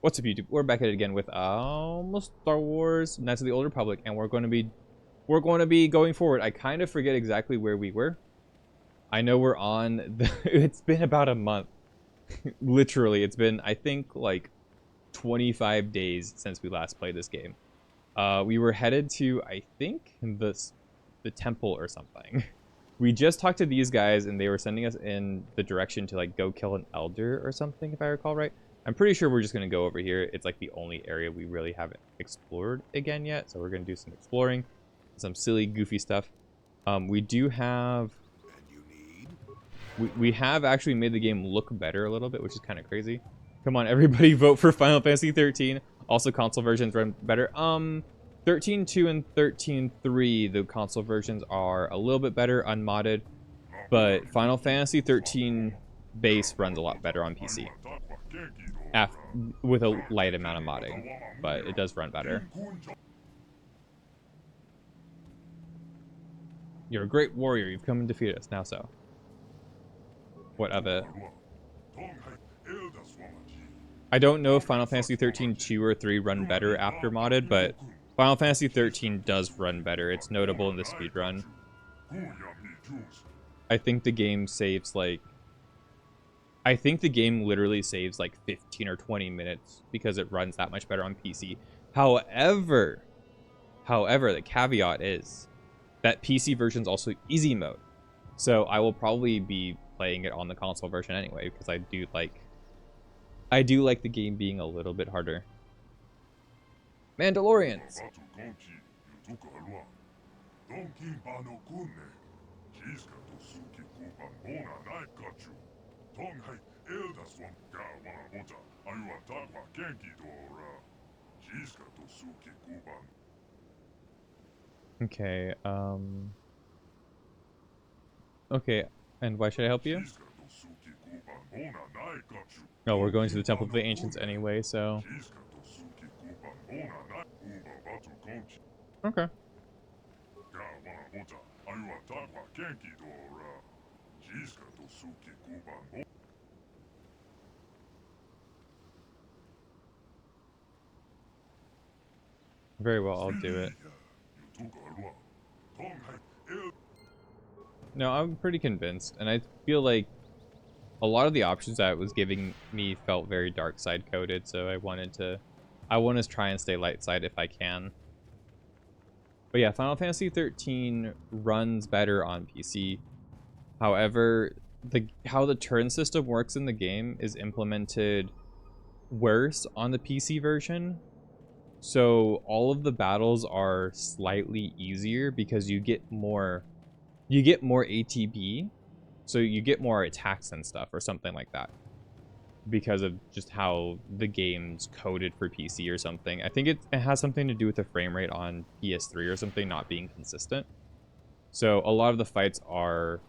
What's up, YouTube? We're back at it again with almost Star Wars Knights of the Old Republic, and we're going to be going forward. I kind of forget exactly where we were. I know we're on the, it's been about a month. Literally, it's been, I think, like 25 days since we last played this game. We were headed to, I think, the temple or something. We just talked to these guys, and they were sending us in the direction to like go kill an elder or something, if I recall right. I'm pretty sure we're just going to go over here. It's like the only area we really haven't explored again yet. So we're going to do some exploring, some silly, goofy stuff. We do have... We have actually made the game look better a little bit, which is kind of crazy. Come on, everybody vote for Final Fantasy 13. Also, console versions run better. 13.2 and 13.3, the console versions are a little bit better, unmodded. But Final Fantasy 13 base runs a lot better on PC. With a light amount of modding, but it does run better. You're a great warrior. You've come and defeated us. Now so. What of it? I don't know if Final Fantasy 13 2 or 3 run better after modded, but Final Fantasy 13 does run better. It's notable in the speedrun. I think the game saves like... I think the game literally saves like 15 or 20 minutes because it runs that much better on PC. However, the caveat is that PC version's also easy mode. So I will probably be playing it on the console version anyway because I do like the game being a little bit harder. Mandalorians. Okay, okay, and why should I help you? No, we're going to the Temple of the Ancients anyway, so... Okay. Very well, I'll do it. No, I'm pretty convinced, and I feel like a lot of the options that it was giving me felt very dark side coded, so I want to try and stay light side if I can. But yeah, Final Fantasy 13 runs better on PC. However, how the turn system works in the game is implemented worse on the PC version. So all of the battles are slightly easier because you get more ATB, so you get more attacks and stuff or something like that because of just how the game's coded for PC or something. I think it has something to do with the frame rate on PS3 or something not being consistent. So a lot of the fights are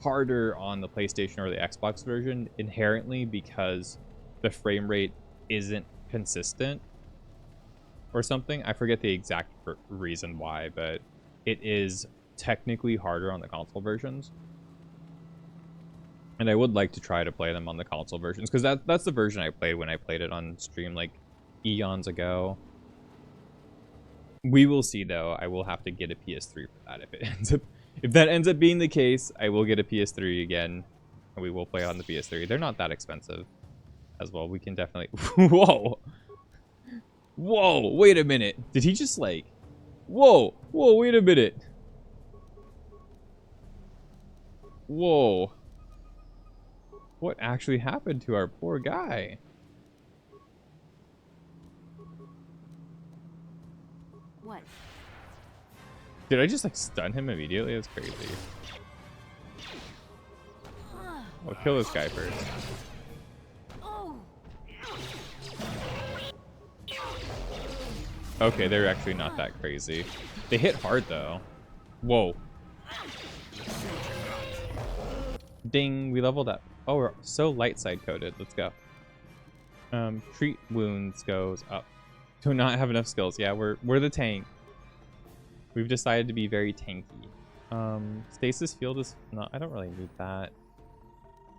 harder on the PlayStation or the Xbox version inherently because the frame rate isn't consistent or something. I forget the exact reason why, but it is technically harder on the console versions. And I would like to try to play them on the console versions because that's the version I played when I played it on stream like eons ago. We will see though. I will have to get a PS3 for that if that ends up being the case. I will get a PS3 again and we will play it on the PS3. They're not that expensive as well. We can definitely whoa. Whoa, wait a minute. Did he just like... Whoa, wait a minute. Whoa. What actually happened to our poor guy? What? Did I just like stun him immediately? That's crazy. I'll kill this guy first. Okay, they're actually not that crazy. They hit hard, though. Whoa. Ding, we leveled up. Oh, we're so light side coded. Let's go. Treat wounds goes up. Do not have enough skills. Yeah, we're the tank. We've decided to be very tanky. Stasis field is not... I don't really need that.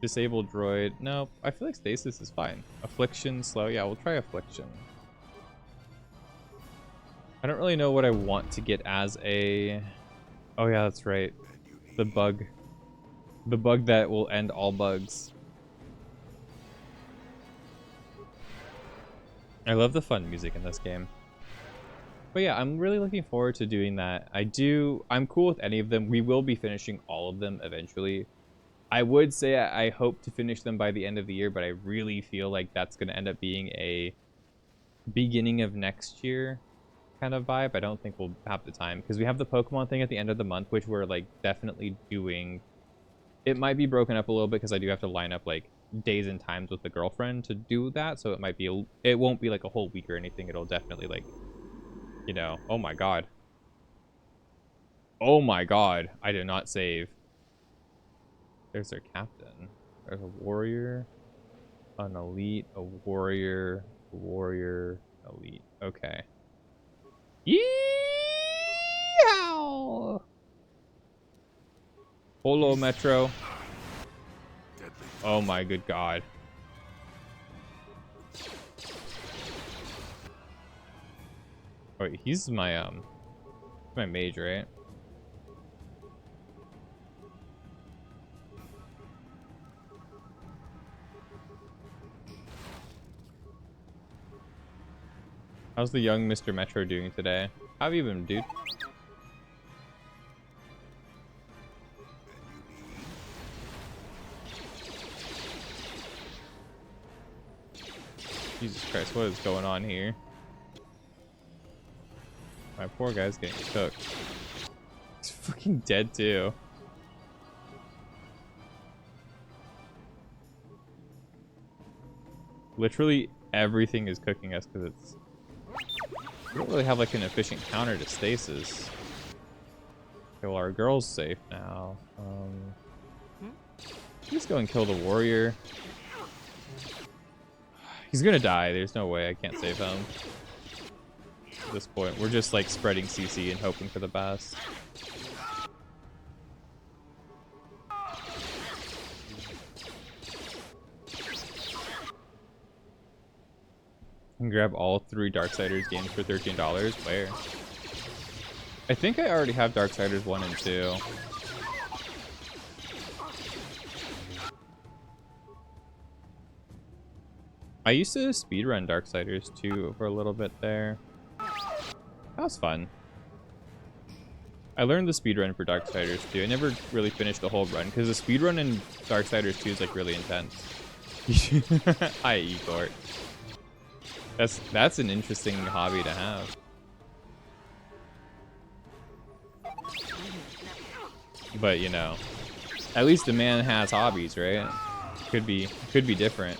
Disable droid. No, I feel like stasis is fine. Affliction, slow. Yeah, we'll try affliction. I don't really know what I want to get as a... Oh yeah, that's right. The bug. The bug that will end all bugs. I love the fun music in this game. But yeah, I'm really looking forward to doing that. I'm cool with any of them. We will be finishing all of them eventually. I would say I hope to finish them by the end of the year, but I really feel like that's going to end up being a beginning of next year kind of vibe. I don't think we'll have the time because we have the Pokemon thing at the end of the month, which we're like definitely doing. It might be broken up a little bit because I do have to line up like days and times with the girlfriend to do that. So it won't be like a whole week or anything. It'll definitely like, you know, oh my god. Oh my god. I did not save. There's their captain. There's a warrior, an elite, a warrior, elite. Okay. Yeehaw! Holo Metro. Oh my good god. Wait, he's my mage, right? How's the young Mr. Metro doing today? How have you been, dude? Jesus Christ, what is going on here? My poor guy's getting cooked. He's fucking dead too. Literally everything is cooking us because it's... We don't really have like an efficient counter to stasis. Okay, well our girl's safe now. Let's go and kill the warrior. He's gonna die. There's no way I can't save him. At this point, we're just like spreading CC and hoping for the best. And grab all 3 Darksiders games for $13. Where? I think I already have Darksiders 1 and 2. I used to speedrun Darksiders 2 for a little bit there. That was fun. I learned the speedrun for Darksiders 2. I never really finished the whole run because the speedrun in Darksiders 2 is like really intense. Hi, Igor. That's an interesting hobby to have. But you know, at least a man has hobbies, right? Could be different.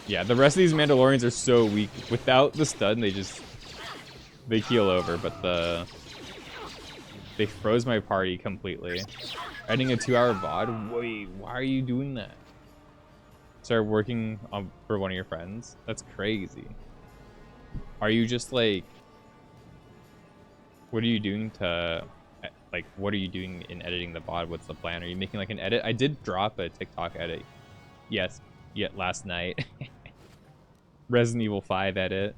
Yeah, the rest of these Mandalorians are so weak. Without the stun, they keel over. But they froze my party completely. Ending a 2-hour VOD. Wait, why are you doing that? Start working for one of your friends? That's crazy. Are you just like... What are you doing to... Like, what are you doing in editing the VOD? What's the plan? Are you making like an edit? I did drop a TikTok edit. Yes, yet last night. Resident Evil 5 edit.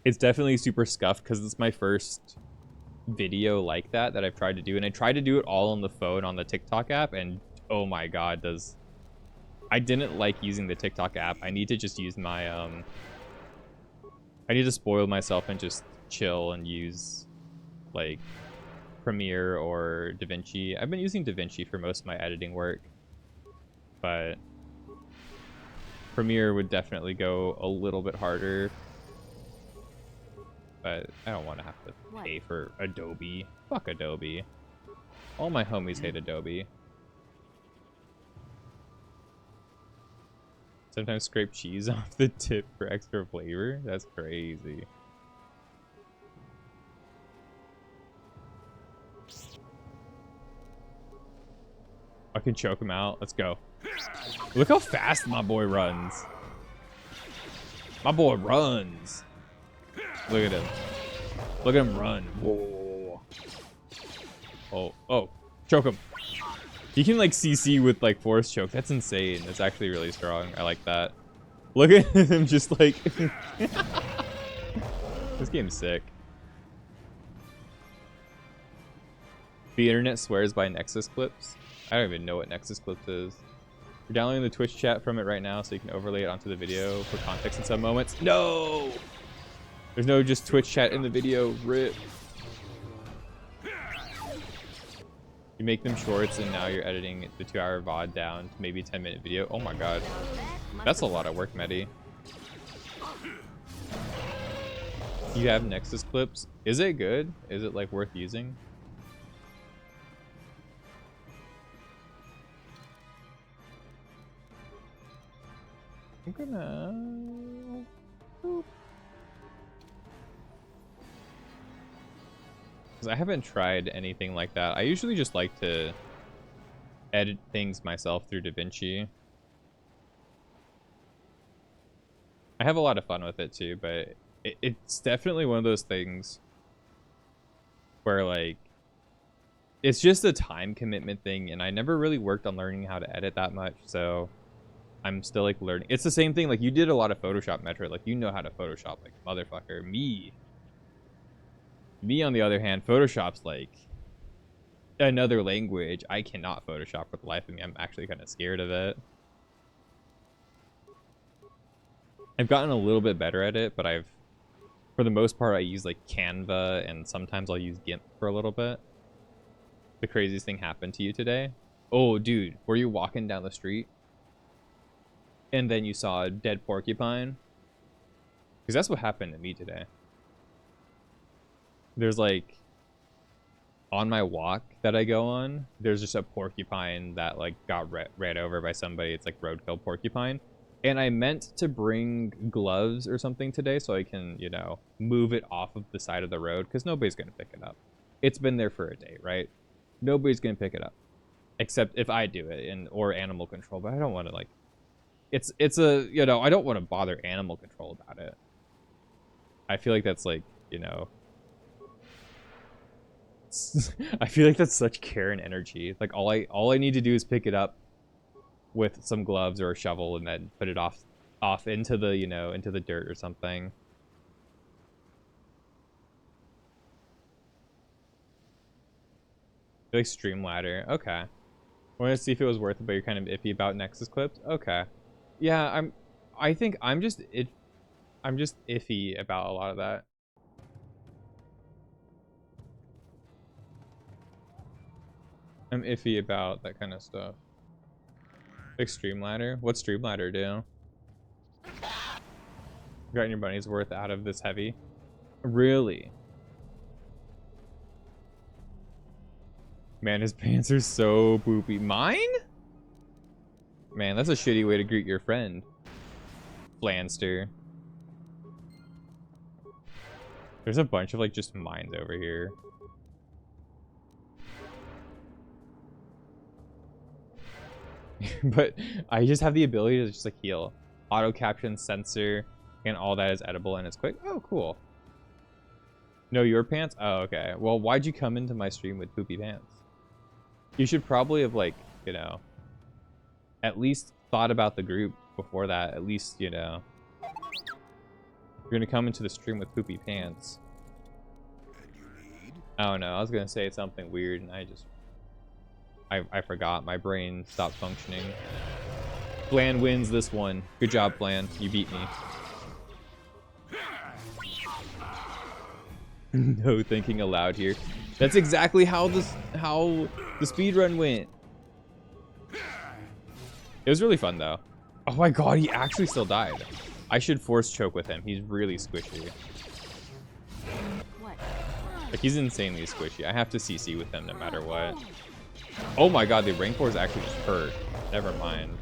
It's definitely super scuffed because it's my first video like that I've tried to do. And I tried to do it all on the phone on the TikTok app. And oh my god, I didn't like using the TikTok app. I need to just use my, I need to spoil myself and just chill and use, like, Premiere or DaVinci. I've been using DaVinci for most of my editing work. But Premiere would definitely go a little bit harder. But I don't want to have to pay for Adobe. Fuck Adobe. All my homies hate Adobe. Sometimes scrape cheese off the tip for extra flavor. That's crazy. I can choke him out. Let's go. Look how fast my boy runs. My boy runs. Look at him. Look at him run. Whoa. Oh, choke him. You can like CC with like force choke. That's insane. That's actually really strong. I like that. Look at him just like... This game's sick. The internet swears by Nexus clips. I don't even know what Nexus clips is. You're downloading the Twitch chat from it right now so you can overlay it onto the video for context in some moments. No! There's no just Twitch chat in the video. RIP. You make them shorts and now you're editing the 2-hour VOD down to maybe a 10-minute video. Oh my god. That's a lot of work, Medi. You have Nexus clips. Is it good? Is it like worth using? I'm gonna... Boop. Because I haven't tried anything like that. I usually just like to edit things myself through DaVinci. I have a lot of fun with it too, but it's definitely one of those things where like it's just a time commitment thing, and I never really worked on learning how to edit that much, so I'm still like learning. It's the same thing, like you did a lot of Photoshop, Metro, like you know how to Photoshop like motherfucker. Me on the other hand, Photoshop's like another language. I cannot Photoshop for the life of me. I'm actually kind of scared of it. I've gotten a little bit better at it, but for the most part, I use like Canva, and sometimes I'll use GIMP for a little bit. The craziest thing happened to you today? Oh, dude, were you walking down the street and then you saw a dead porcupine? Because that's what happened to me today. There's like, on my walk that I go on, there's just a porcupine that like got ran over by somebody. It's like roadkill porcupine. And I meant to bring gloves or something today so I can, you know, move it off of the side of the road, because nobody's going to pick it up. It's been there for a day, right? Nobody's going to pick it up. Except if I do it, or animal control. But I don't want to, like... It's a, you know, I don't want to bother animal control about it. I feel like that's like, you know... I feel like that's such care and energy. Like, all I need to do is pick it up with some gloves or a shovel and then put it off into the, you know, into the dirt or something. Like stream ladder. Okay. I wanted to see if it was worth it, but you're kind of iffy about Nexus clips. Okay. Yeah, I think I'm just iffy about a lot of that. I'm iffy about that kind of stuff. Like Streamladder? What's Streamladder do? Gotten your money's worth out of this heavy? Really? Man, his pants are so poopy. Mine? Man, that's a shitty way to greet your friend. Flanster. There's a bunch of like just mines over here. But I just have the ability to just like heal. Auto caption, sensor, and all that is edible and it's quick. Oh, cool. No, your pants? Oh, okay. Well, why'd you come into my stream with poopy pants? You should probably have, like, you know, at least thought about the group before that. At least, you know, you're gonna come into the stream with poopy pants. I don't know. I was gonna say something weird and I forgot. My brain stopped functioning. Bland wins this one. Good job, Bland. You beat me. No thinking aloud here. That's exactly how the speedrun went. It was really fun though. Oh my god, he actually still died. I should force choke with him. He's really squishy. Like, he's insanely squishy. I have to CC with him no matter what. Oh my god, the rank 4 is actually just hurt. Never mind.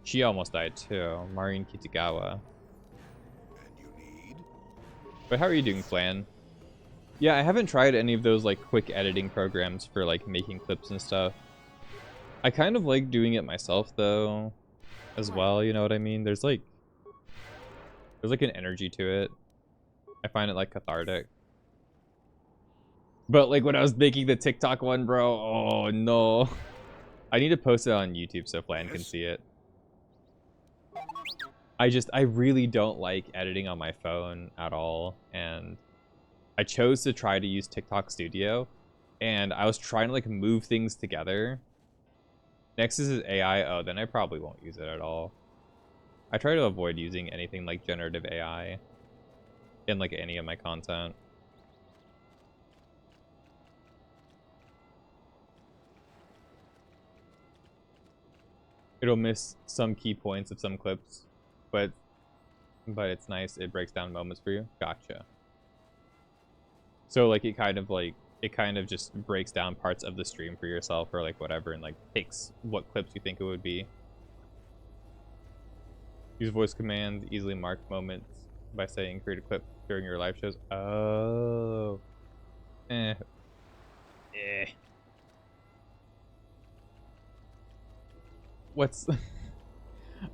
She almost died too. Marin Kitagawa. But how are you doing, Flan? Yeah, I haven't tried any of those like quick editing programs for like making clips and stuff. I kind of like doing it myself though, as well, you know what I mean? There's like an energy to it. I find it like cathartic. But like when I was making the TikTok one, bro, oh no. I need to post it on YouTube so Flan can see it. I really don't like editing on my phone at all, and I chose to try to use TikTok Studio, and I was trying to like move things together. Nexus is AI. Oh, then I probably won't use it at all. I try to avoid using anything like generative AI in like any of my content. It'll miss some key points of some clips, but it's nice. It breaks down moments for you. Gotcha. So like it kind of just breaks down parts of the stream for yourself or like whatever, and like picks what clips you think it would be. Use voice commands, easily mark moments by saying create a clip during your live shows. Oh. Eh. What's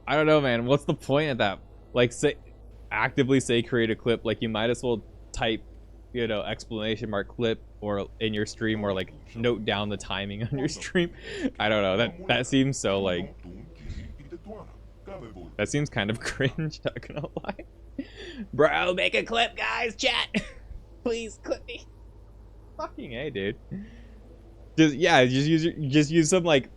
I don't know, man. What's the point of that? Like, actively say create a clip. Like, you might as well type, you know, exclamation mark clip or in your stream, or like note down the timing on your stream. I don't know. That seems so like, that seems kind of cringe. Not gonna lie. Bro, make a clip, guys. Chat, please clip me. Fucking A, dude. Just use some like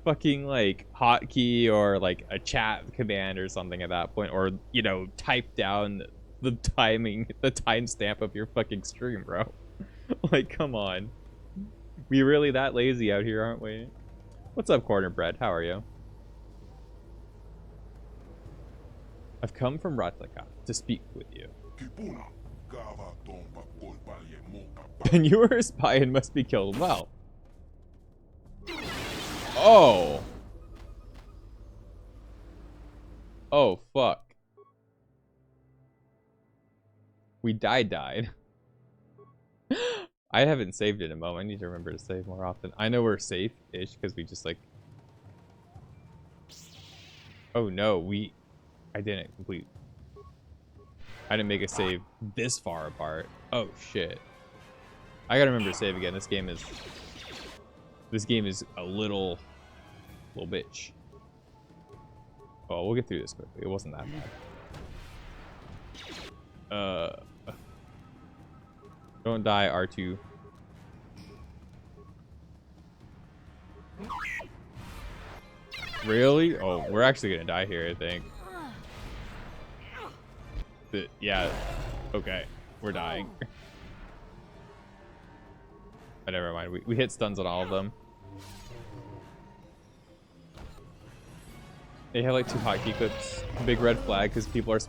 fucking like hotkey or like a chat command or something at that point, or you know, type down the timestamp of your fucking stream, bro. Like, come on, we really that lazy out here, aren't we? What's up, Corner Bread? How are you? I've come from Ratlaka to speak with you. And you were a spy and must be killed. Well. Oh. Oh, fuck. We died. I haven't saved in a moment. I need to remember to save more often. I know we're safe-ish because we just like... Oh no, I didn't complete... I didn't make a save this far apart. Oh shit. I gotta remember to save again. This game is a little bitch. Oh, we'll get through this quickly. It wasn't that bad. Don't die, R2. Really? Oh, we're actually gonna die here, I think. Yeah. Okay, we're dying. But never mind. We hit stuns on all of them. They have like 2 hotkey clips. Big red flag because people were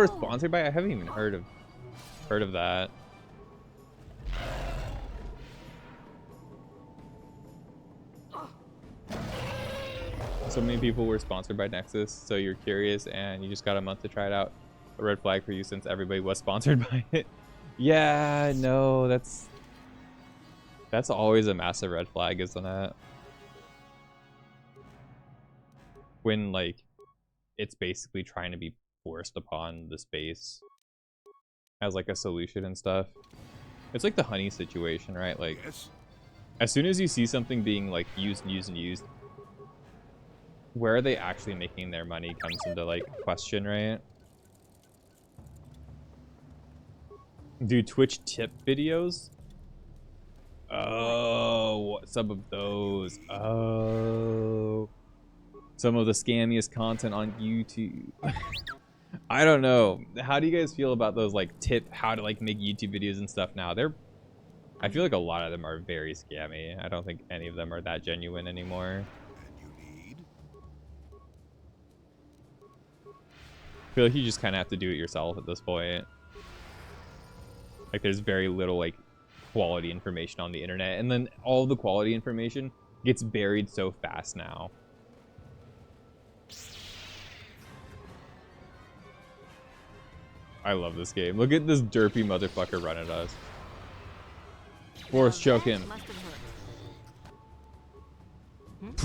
sponsored by. I haven't even heard of that. So many people were sponsored by Nexus, so you're curious and you just got a month to try it out. A red flag for you since everybody was sponsored by it. Yeah, no, that's always a massive red flag, isn't it? When like it's basically trying to be forced upon the space as like a solution and stuff. It's like the honey situation, right? Like as soon as you see something being like used, where are they actually making their money comes into like question, right? Do Twitch tip videos? Oh, some of those. Oh, some of the scammiest content on YouTube. I don't know. How do you guys feel about those like how to like make YouTube videos and stuff now? I feel like a lot of them are very scammy. I don't think any of them are that genuine anymore. I feel like you just kind of have to do it yourself at this point. Like there's very little like quality information on the internet, and then all the quality information gets buried so fast now. I love this game. Look at this derpy motherfucker run at us. Force choke him.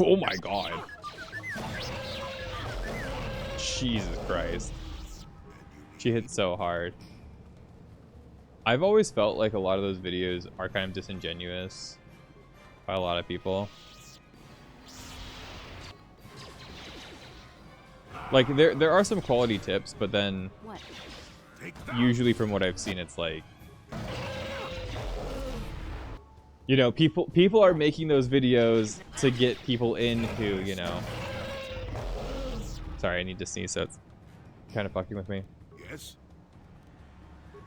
Oh my god. Jesus Christ. She hit so hard. I've always felt like a lot of those videos are kind of disingenuous by a lot of people. Like there are some quality tips, but then usually from what I've seen, it's like, you know, people are making those videos to get people in who, you know. Sorry, I need to sneeze, so it's kind of fucking with me. Yes.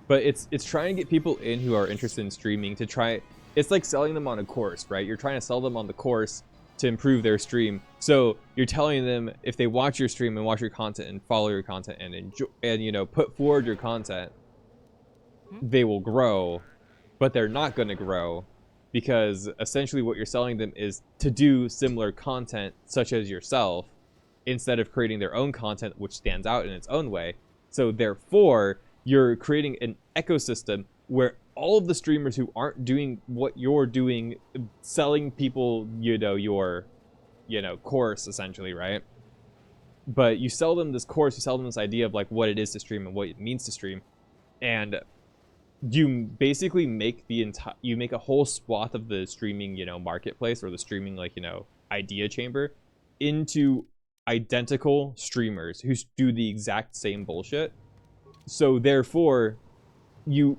But it's trying to get people in who are interested in streaming to try. It's like selling them on a course, right? You're trying to sell them on the course to improve their stream. So you're telling them if they watch your stream and watch your content and follow your content and enjoy and, you know, put forward your content, they will grow. But they're not going to grow because essentially what you're selling them is to do similar content such as yourself instead of creating their own content which stands out in its own way. So therefore, you're creating an ecosystem where all of the streamers who aren't doing what you're doing, selling people, you know, your, you know, course essentially, right? But you sell them this course, you sell them this idea of like what it is to stream and what it means to stream, and you basically make the entire, you make a whole swath of the streaming, you know, marketplace or the streaming, like, you know, idea chamber into identical streamers who do the exact same bullshit. So therefore, you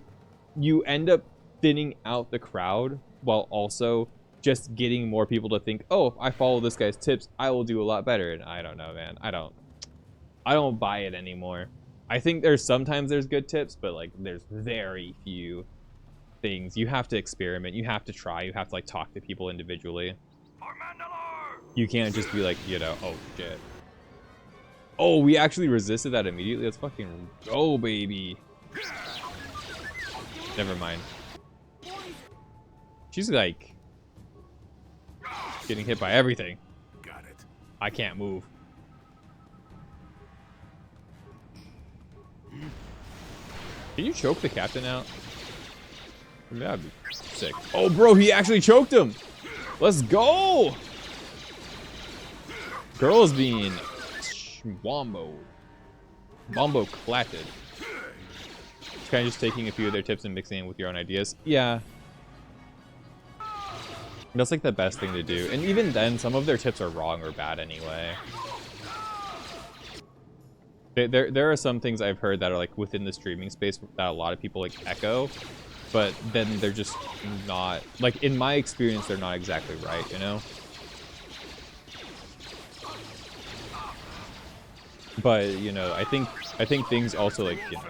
end up thinning out the crowd while also just getting more people to think, oh, if I follow this guy's tips, I will do a lot better. And I don't know, man. I don't buy it anymore. I think sometimes there's good tips, but like there's very few things. You have to experiment. You have to try. You have to like talk to people individually. You can't just be like, you know, oh shit. Oh, we actually resisted that immediately. Let's fucking go, baby. Never mind. She's like getting hit by everything. Got it. I can't move. Can you choke the captain out? That'd be sick. Oh, bro, he actually choked him. Let's go. Girl is being bombo clatted. It's kind of just taking a few of their tips and mixing it with your own ideas. Yeah. That's like the best thing to do. And even then, some of their tips are wrong or bad anyway. There are some things I've heard that are like within the streaming space that a lot of people like echo, but then they're just not, like in my experience, they're not exactly right, you know? But, you know, I think things also like, you know,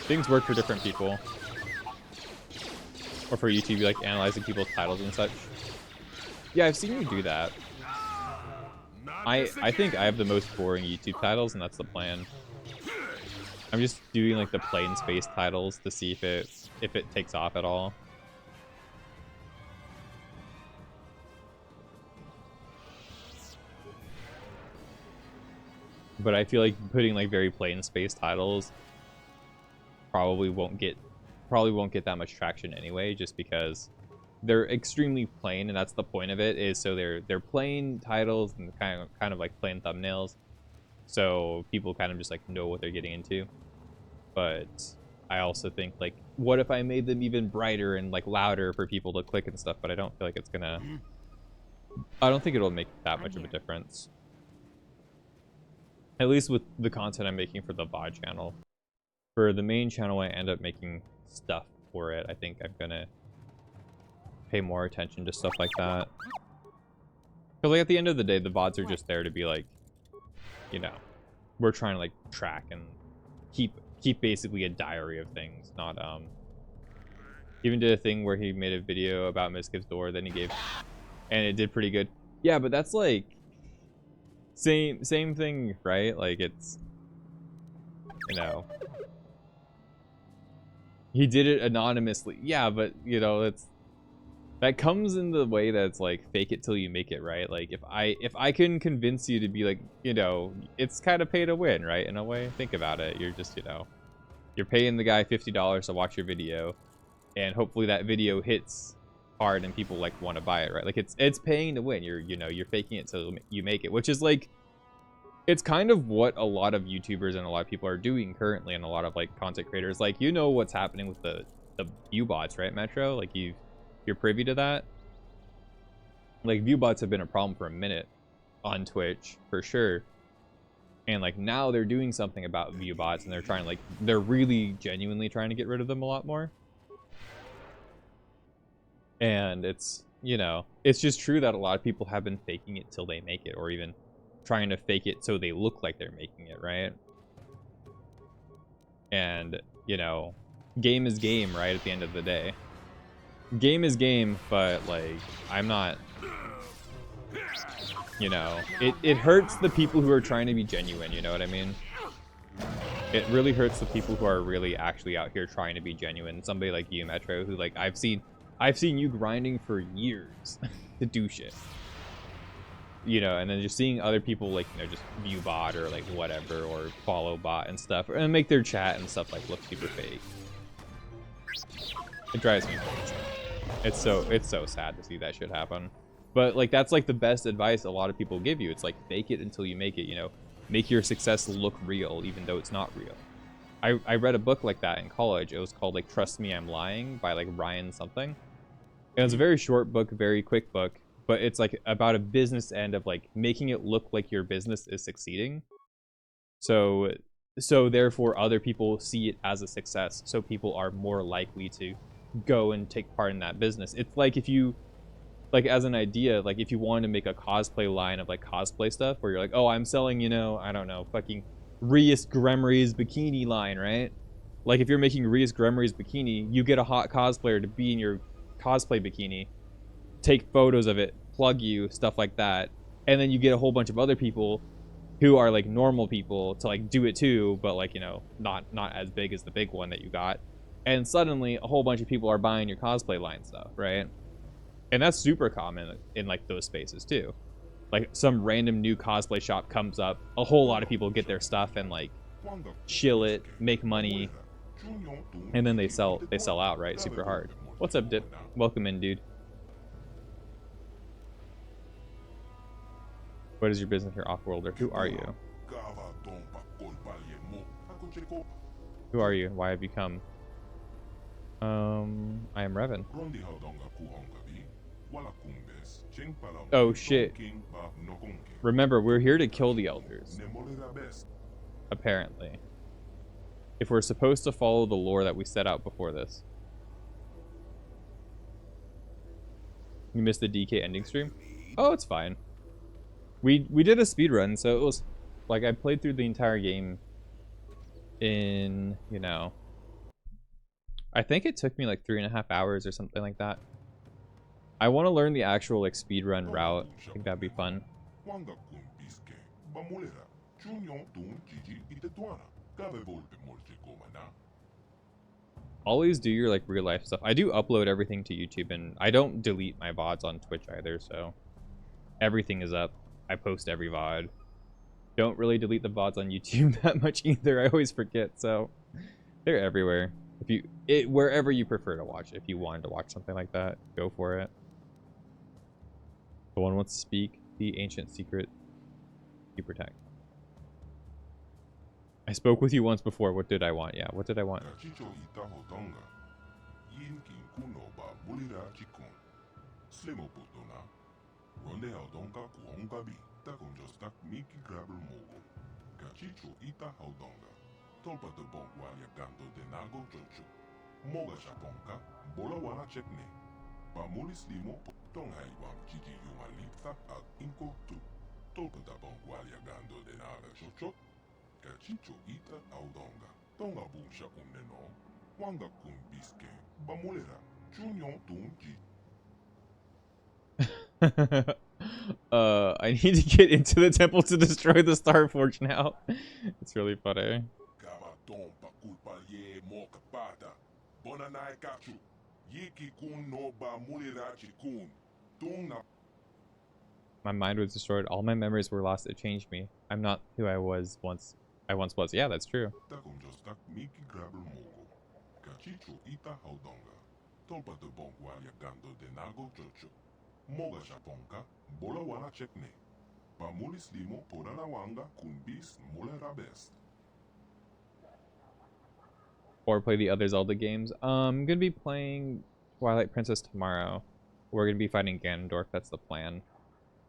things work for different people. Or for YouTube, like analyzing people's titles and such. Yeah, I've seen you do that. I think I have the most boring YouTube titles, and that's the plan. I'm just doing like the plain space titles to see if it takes off at all. But I feel like putting like very plain space titles probably won't get that much traction anyway, just because they're extremely plain, and that's the point of it, is so they're plain titles and kind of like plain thumbnails, so people kind of just like know what they're getting into. But I also think like, what if I made them even brighter and like louder for people to click and stuff? But I don't feel like I don't think it'll make that much of a difference, at least with the content I'm making for the VOD channel. For the main channel, I end up making stuff for it. I think I'm gonna pay more attention to stuff like that. Because like at the end of the day, the VODs are just there to be like, you know, we're trying to like track and keep basically a diary of things. Not even did a thing where he made a video about Miskiv's door, then he gave, and it did pretty good. Yeah, but that's like same thing, right? Like it's, you know, he did it anonymously. Yeah, but you know, that comes in the way that's like fake it till you make it, right? Like if I can convince you to be like, you know, it's kind of pay to win, right? In a way, think about it. You're just, you know, you're paying the guy $50 to watch your video, and hopefully that video hits hard and people like want to buy it, right? Like it's paying to win. You're faking it till you make it, which is like, it's kind of what a lot of YouTubers and a lot of people are doing currently, and a lot of like content creators. Like, you know what's happening with the view bots, right, Metro? Like you're privy to that. Like view bots have been a problem for a minute on Twitch for sure. And like now they're doing something about view bots, and they're trying to, like, they're really genuinely trying to get rid of them a lot more. And it's, you know, it's just true that a lot of people have been faking it till they make it, or even trying to fake it so they look like they're making it, right? And, you know, game is game, right? At the end of the day, game is game, but like, I'm not, you know, it hurts the people who are trying to be genuine, you know what I mean? It really hurts the people who are really actually out here trying to be genuine. Somebody like you, Metro, who, like, I've seen you grinding for years to do shit, you know, and then just seeing other people, like, you know, just view bot or like whatever, or follow bot and stuff, and make their chat and stuff like look super fake. It drives me crazy. It's so sad to see that shit happen. But like, that's like the best advice a lot of people give you. It's like, fake it until you make it, you know, make your success look real even though it's not real. I read a book like that in college. It was called like Trust Me, I'm Lying by like Ryan something. It was a very short book, very quick book, but it's like about a business end of like making it look like your business is succeeding. So therefore other people see it as a success, so people are more likely to go and take part in that business. It's like, if you, like, as an idea, like if you wanted to make a cosplay line of like cosplay stuff where you're like, oh, I'm selling, you know, I don't know, fucking Rias Gremory's bikini line, right? Like, if you're making Rias Gremory's bikini, you get a hot cosplayer to be in your cosplay bikini, take photos of it, plug you, stuff like that, and then you get a whole bunch of other people who are like normal people to like do it too, but like, you know, not as big as the big one that you got, and suddenly a whole bunch of people are buying your cosplay line stuff, right? And that's super common in like those spaces too. Like, some random new cosplay shop comes up, a whole lot of people get their stuff and like chill it, make money, and then they sell out, right? Super hard. What's up, Dip? Welcome in, dude. What is your business here, Offworlder? Who are you? Who are you? Why have you come? I am Revan. Oh shit. Remember, we're here to kill the elders. Apparently. If we're supposed to follow the lore that we set out before this. You missed the DK ending stream? Oh, it's fine. We did a speed run, so it was like, I played through the entire game in, you know, I think it took me like 3.5 hours or something like that. I want to learn the actual like speedrun route. I think that'd be fun. Always do your like real life stuff. I do upload everything to YouTube, and I don't delete my VODs on Twitch either, so everything is up. I post every VOD. Don't really delete the VODs on YouTube that much either. I always forget, so they're everywhere. If you, wherever you prefer to watch. If you wanted to watch something like that, go for it. The one wants to speak. The ancient secret you protect. I spoke with you once before. What did I want? Yeah, what did I want? I need to get into the temple to destroy the Star Forge now. It's really funny. My mind was destroyed. All my memories were lost. It changed me. I'm not who I was once. I once was. Yeah, that's true. Or play the other Zelda games. I'm gonna be playing Twilight Princess tomorrow. We're gonna be fighting Ganondorf. That's the plan.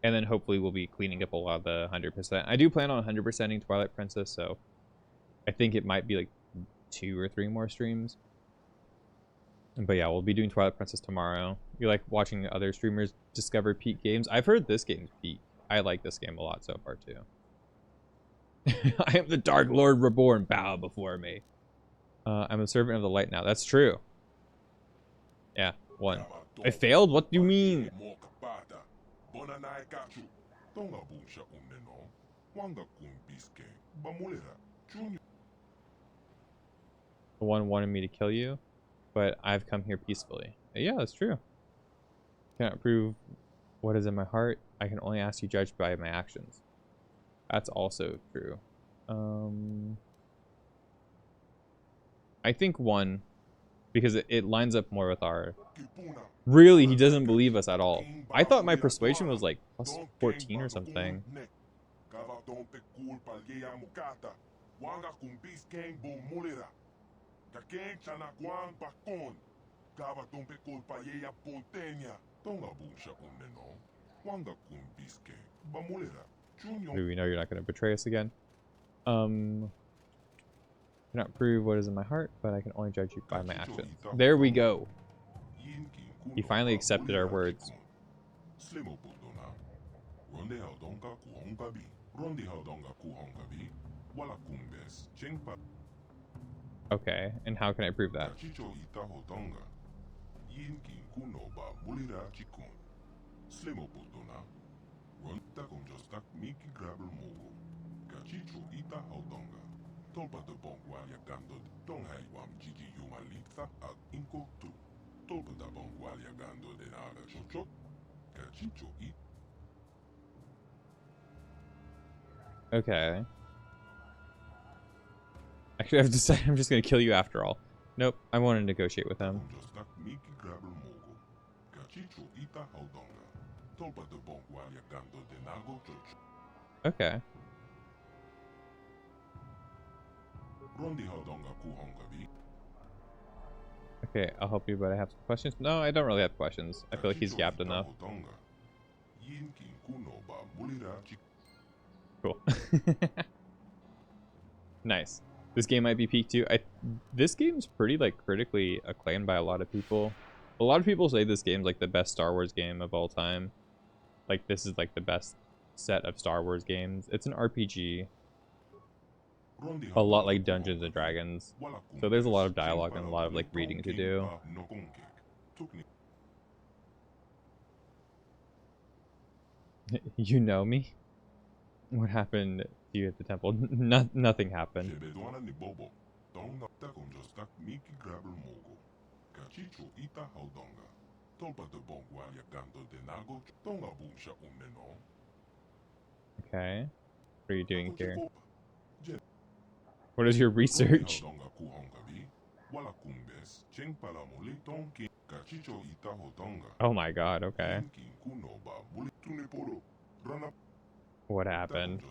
And then hopefully we'll be cleaning up a lot of the 100%. I do plan on 100%ing Twilight Princess, so I think it might be like 2 or 3 more streams. But yeah, we'll be doing Twilight Princess tomorrow. You like watching other streamers discover peak games? I've heard this game's peak. I like this game a lot so far too. I am the Dark Lord reborn. Bow before me. I'm a servant of the light now. That's true. Yeah, 1. I failed? What do you mean? 1 wanted me to kill you, but I've come here peacefully. Yeah, that's true. Cannot prove what is in my heart. I can only ask you judged by my actions. That's also true. I think 1, because it lines up more with our... Really, he doesn't believe us at all. I thought my persuasion was like plus 14 or something. Do we know you're not going to betray us again? Cannot prove what is in my heart, but I can only judge you by my actions. There we go. He finally accepted our words. Okay, and how can I prove that? Okay. Actually, I've decided I'm just gonna kill you after all. Nope, I want to negotiate with him. Okay. Okay, I'll help you, but I have some questions. No, I don't really have questions. I feel like he's gapped enough. Cool. Nice. This game might be peak too. This game's pretty like critically acclaimed by a lot of people. A lot of people say this game's like the best Star Wars game of all time. Like this is like the best set of Star Wars games. It's an RPG. A lot like Dungeons and Dragons. So there's a lot of dialogue and a lot of like reading to do. You know me? What happened to you at the temple? Nothing happened. Okay. What are you doing here? What is your research? Oh my god, okay. What happened?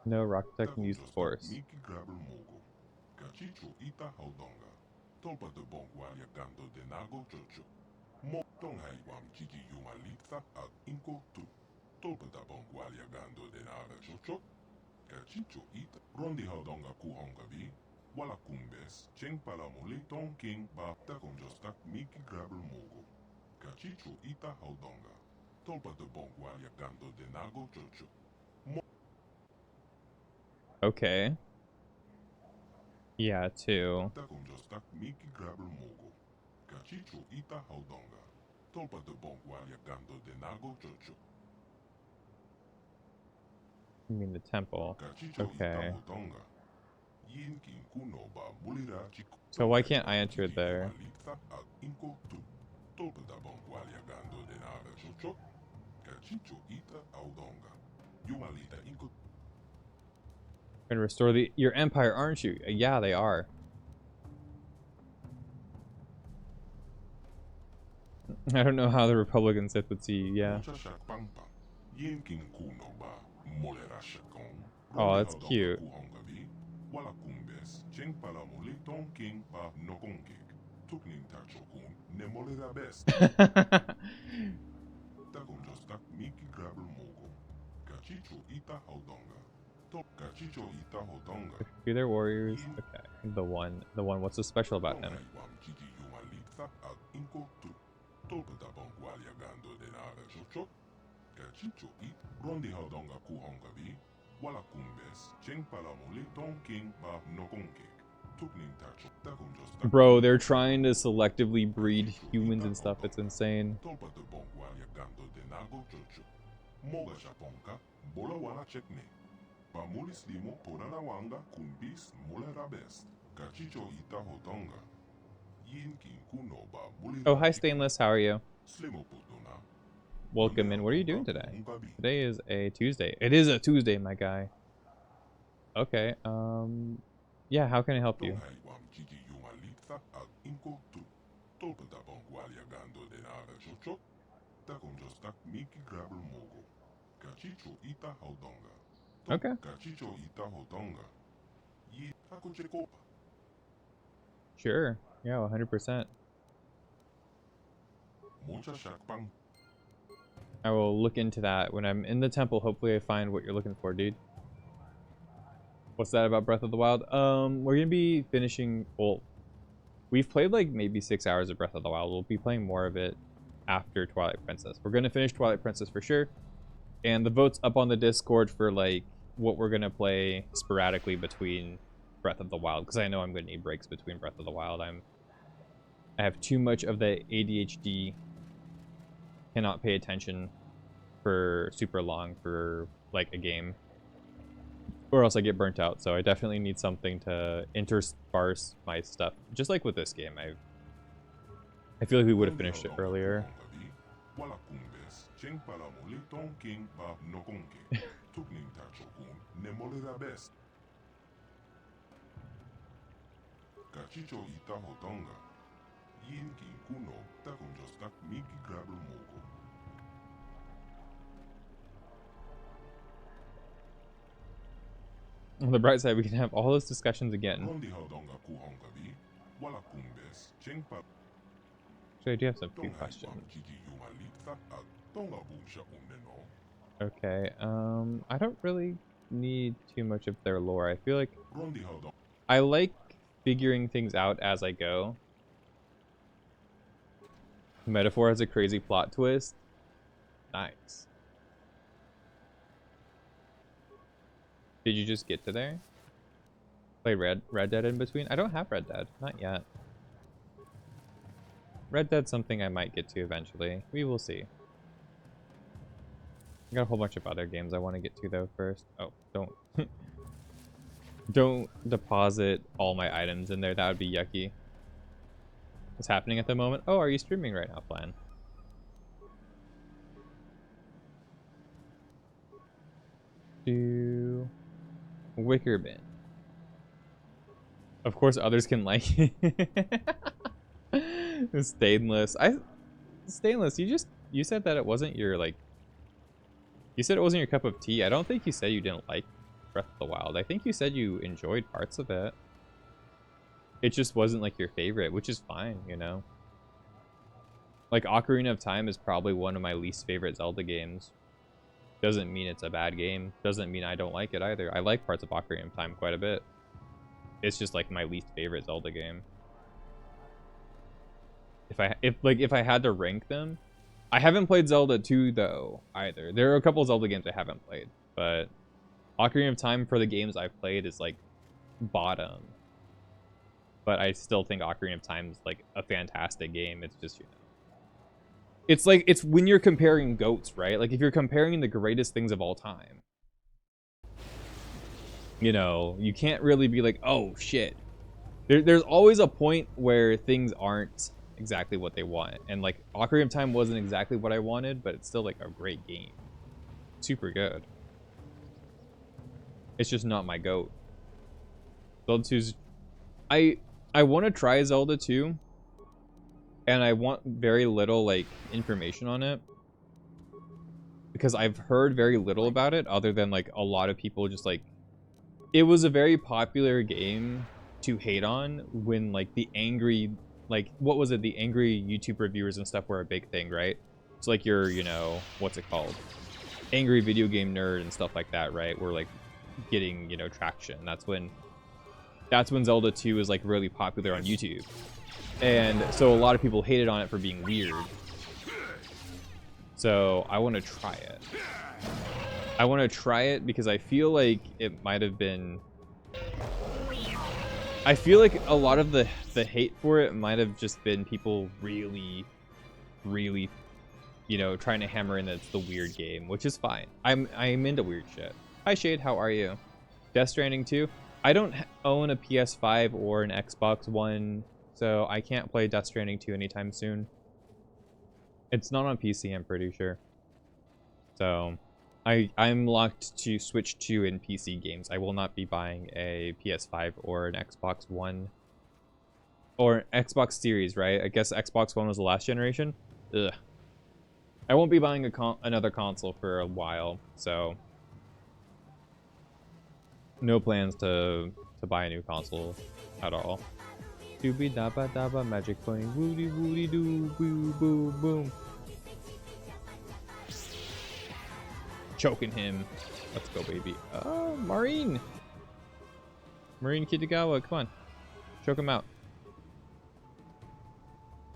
No, Rocketech can use force. Okay. Yeah, 2. You mean the temple? Okay. So why can't I enter there? And restore your empire, aren't you? Yeah, they are. I don't know how the Republican Sith would see you, yeah. Oh, that's cute. Be their warriors. Okay. The one. What's so special about him? Bro, they're trying to selectively breed humans and stuff. It's insane. Oh, hi, Stainless. How are you? Welcome in. What are you doing today? Today is a Tuesday. It is a Tuesday, my guy. Okay. Yeah, how can I help you? Okay. Sure. Yeah, 100%. I will look into that when I'm in the temple. Hopefully I find what you're looking for, dude. What's that about Breath of the Wild? We're gonna be finishing, well, we've played like maybe 6 hours of Breath of the Wild. We'll be playing more of it after Twilight Princess. We're gonna finish Twilight Princess for sure. And the vote's up on the Discord for like what we're gonna play sporadically between Breath of the Wild, because I know I'm gonna need breaks between Breath of the Wild. I have too much of the ADHD, cannot pay attention for super long for like a game, or else I get burnt out. So I definitely need something to intersparse my stuff. Just like with this game, I feel like we would have finished it earlier. On the bright side, we can have all those discussions again. So I do have some few questions. Okay, I don't really need too much of their lore. I feel like I like figuring things out as I go. Metaphor has a crazy plot twist. Nice. Did you just get to there? Play Red Dead in between? I don't have Red Dead. Not yet. Red Dead's something I might get to eventually. We will see. I got a whole bunch of other games I want to get to though first. Oh, don't don't deposit all my items in there. That would be yucky. What's happening at the moment? Oh, are you streaming right now, Plan? Do Wicker Bin. Of course others can like it. Stainless. Stainless, you said that it wasn't your like, you said it wasn't your cup of tea. I don't think you said you didn't like Breath of the Wild. I think you said you enjoyed parts of it. It just wasn't like your favorite, which is fine, you know. Like Ocarina of Time is probably one of my least favorite Zelda games. Doesn't mean it's a bad game. Doesn't mean I don't like it either. I like parts of Ocarina of Time quite a bit. It's just like my least favorite Zelda game. If I had to rank them, I haven't played Zelda 2 though either. There are a couple Zelda games I haven't played, but Ocarina of Time for the games I've played is like bottom. But I still think Ocarina of Time is like a fantastic game. It's just, you know, it's like, it's when you're comparing goats, right? Like if you're comparing the greatest things of all time, you know, you can't really be like, oh shit. There's always a point where things aren't exactly what they want, and like Ocarina of Time wasn't exactly what I wanted, but it's still like a great game. Super good. It's just not my goat. Zelda 2's, I want to try Zelda 2, and I want very little like information on it because I've heard very little about it other than like a lot of people just like it was a very popular game to hate on when like the angry like what was it, the angry YouTube reviewers and stuff were a big thing, right? So like your, you know, what's it called, angry video game nerd and stuff like that, right? We're like getting, you know, traction. That's when Zelda 2 is like really popular on YouTube. And so a lot of people hated on it for being weird. So I want to try it. I want to try it because I feel like it might have been... I feel like a lot of the hate for it might have just been people really, really, you know, trying to hammer in that it's the weird game, which is fine. I'm into weird shit. Hi Shade, how are you? Death Stranding 2? I don't own a PS5 or an Xbox One, so I can't play Death Stranding 2 anytime soon. It's not on PC, I'm pretty sure. So, I'm locked to Switch 2 and PC games. I will not be buying a PS5 or an Xbox One. Or Xbox Series, right? I guess Xbox One was the last generation? Ugh. I won't be buying another console for a while, so... No plans to buy a new console at all. Doobie dabba dabba, magic pony, woody woody doo, boo boo boom. Choking him. Let's go, baby. Oh, Maureen! Maureen Kitagawa, come on. Choke him out.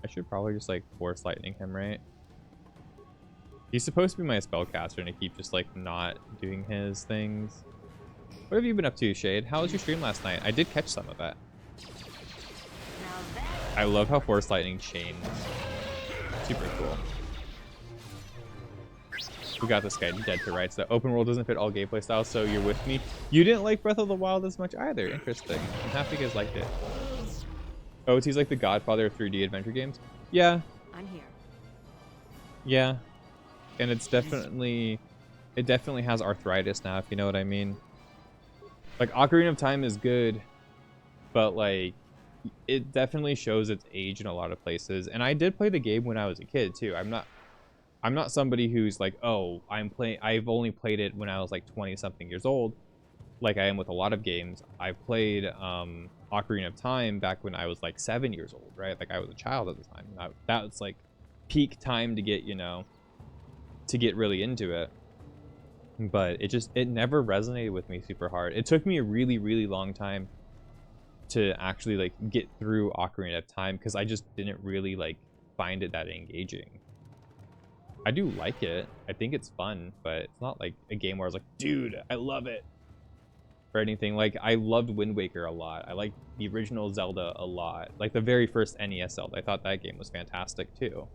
I should probably just, like, force lightning him, right? He's supposed to be my spellcaster, and I keep just, like, not doing his things. What have you been up to, Shade? How was your stream last night? I did catch some of that. I love how Force Lightning chains. Super cool. We got this guy dead to rights. The open world doesn't fit all gameplay styles, so you're with me. You didn't like Breath of the Wild as much either. Interesting. I'm happy you guys liked it. Oh, he's like the godfather of 3D adventure games? Yeah. I'm here. Yeah. And it's definitely... It definitely has arthritis now, if you know what I mean. Like, Ocarina of Time is good, but, like, it definitely shows its age in a lot of places. And I did play the game when I was a kid, too. I'm not somebody who's like, oh, I've only played it when I was, like, 20-something years old, like I am with a lot of games. I played Ocarina of Time back when I was, like, 7 years old, right? Like, I was a child at the time. That was, like, peak time to get, you know, to get really into it. But it never resonated with me super hard. It took me a really, really long time to actually like get through Ocarina of Time because I just didn't really like find it that engaging. I do like it. I think it's fun, but it's not like a game where I was like, dude, I love it. Or anything. Like, I loved Wind Waker a lot. I liked the original Zelda a lot. Like the very first NES Zelda. I thought that game was fantastic too.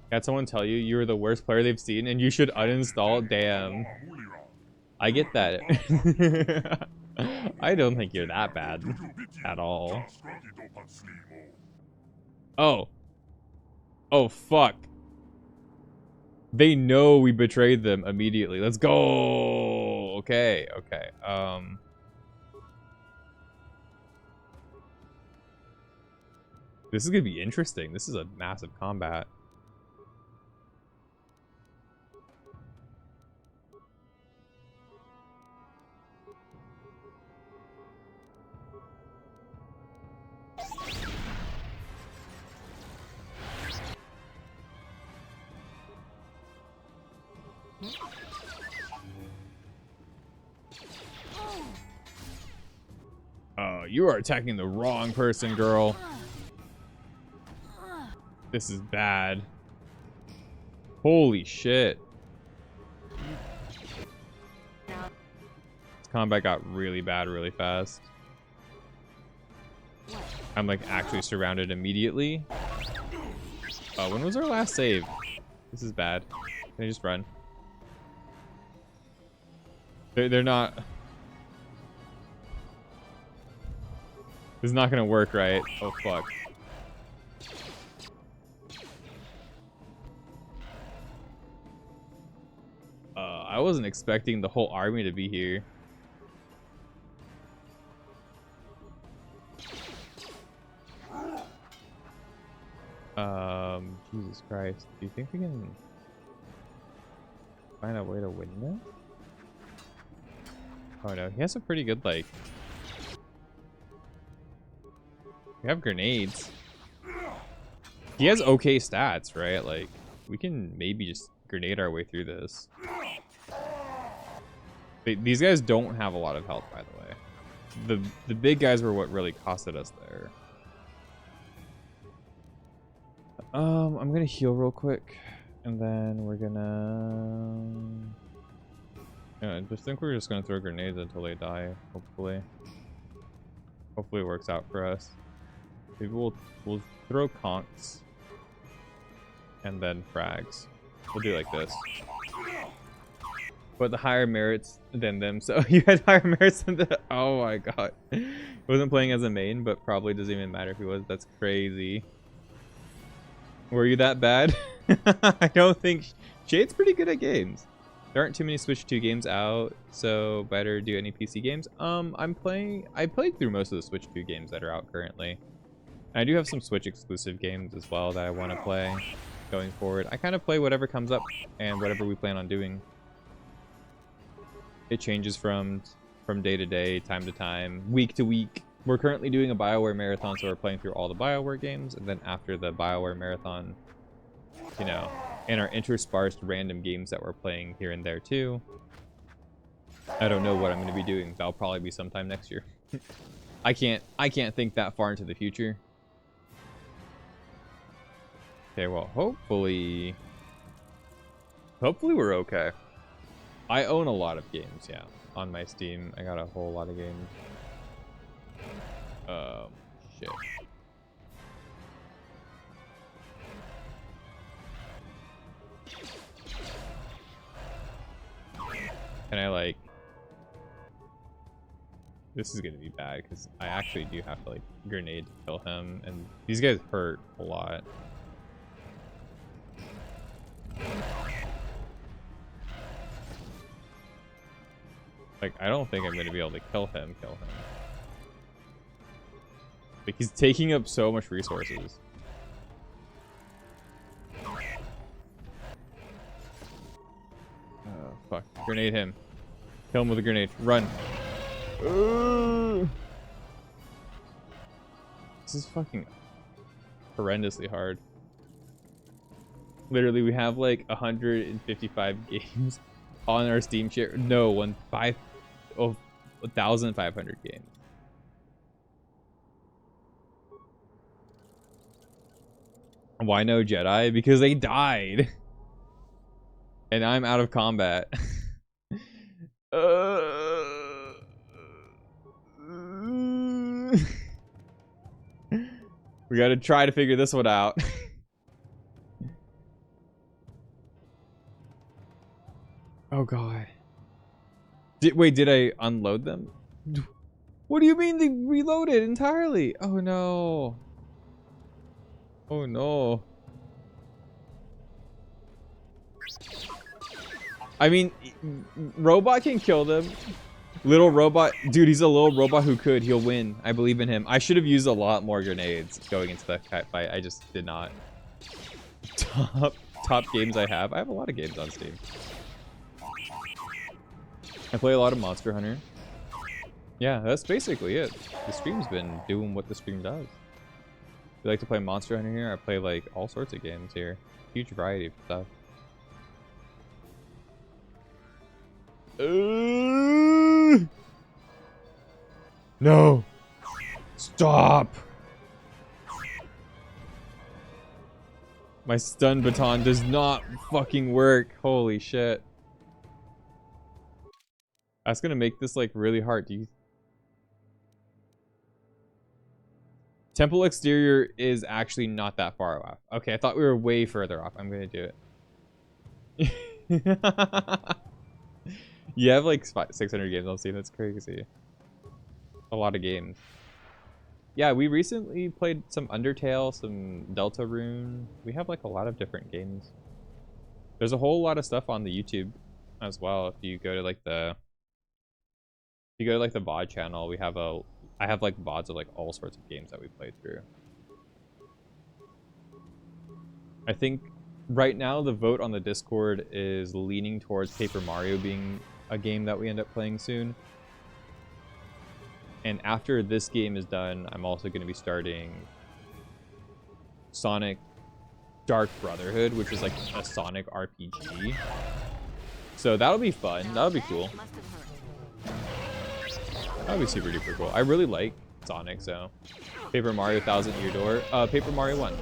Had someone tell you you were the worst player they've seen and you should uninstall? Damn. I get that. I don't think you're that bad at all. Oh. Oh, fuck. They know we betrayed them immediately. Let's go. Okay, okay. This is gonna be interesting. This is a massive combat. Oh, you are attacking the wrong person, girl. This is bad. Holy shit. This combat got really bad really fast. I'm like actually surrounded immediately. Oh, when was our last save? This is bad. Can I just run? They're not... This is not gonna work, right? Oh, fuck. I wasn't expecting the whole army to be here. Jesus Christ. Do you think we can find a way to win this? Oh no, he has a pretty good, like... We have grenades. He has okay stats, right? Like, we can maybe just grenade our way through this. These guys don't have a lot of health, by the way. The big guys were what really costed us there. I'm gonna heal real quick, and then we're gonna... Yeah, I just think we're just gonna throw grenades until they die, hopefully. Hopefully it works out for us. Maybe we'll throw conks and then frags. We'll do like this. But the higher merits than them, so you had higher merits than the... Oh my god. Wasn't playing as a main, but probably doesn't even matter if he was. That's crazy. Were you that bad? I don't think... Shade's pretty good at games. There aren't too many Switch 2 games out, so better do any PC games. I played through most of the Switch 2 games that are out currently. And I do have some Switch exclusive games as well that I want to play going forward. I kind of play whatever comes up and whatever we plan on doing. It changes from day to day, time to time, week to week. We're currently doing a BioWare marathon, so we're playing through all the BioWare games, and then after the BioWare marathon, you know, and our interspersed random games that we're playing here and there too. I don't know what I'm going to be doing. That'll probably be sometime next year. I can't think that far into the future. Okay, well, hopefully we're okay. I own a lot of games, yeah, on my Steam. I got a whole lot of games. Shit. Can I, like... This is gonna be bad, because I actually do have to, like, grenade to kill him, and these guys hurt a lot. Like, I don't think I'm gonna be able to kill him. Like, he's taking up so much resources. Oh, fuck. Grenade him. Kill him with a grenade. Run. This is fucking horrendously hard. Literally, we have like 155 games on our Steam share. No, 1,500 games. Why no Jedi? Because they died. And I'm out of combat. We gotta try to figure this one out. Oh god. Wait, did I unload them? What do you mean they reloaded entirely? Oh no. Oh no. I mean, robot can kill them. Little robot, dude, he's a little robot who could. He'll win. I believe in him. I should have used a lot more grenades going into that fight. I just did not. Top games I have a lot of games on Steam. I play a lot of Monster Hunter. Yeah, that's basically it. The stream's been doing what the stream does. If you like to play Monster Hunter here, I play like all sorts of games here. Huge variety of stuff. No! Stop! My stun baton does not fucking work. Holy shit. That's gonna make this like really hard. Temple exterior is actually not that far off. Okay, I thought we were way further off. I'm gonna do it. You have like 600 games on Steam. That's crazy. A lot of games. Yeah, we recently played some Undertale, some Deltarune. We have like a lot of different games. There's a whole lot of stuff on the YouTube as well. If you go to like the VOD channel, I have like VODs of like all sorts of games that we played through. I think right now the vote on the Discord is leaning towards Paper Mario being a game that we end up playing soon. And after this game is done, I'm also going to be starting Sonic Dark Brotherhood, which is like a Sonic RPG. So that'll be fun. That'll be cool. That'll be super duper cool. I really like Sonic, so Paper Mario Thousand Year Door. Paper Mario 1.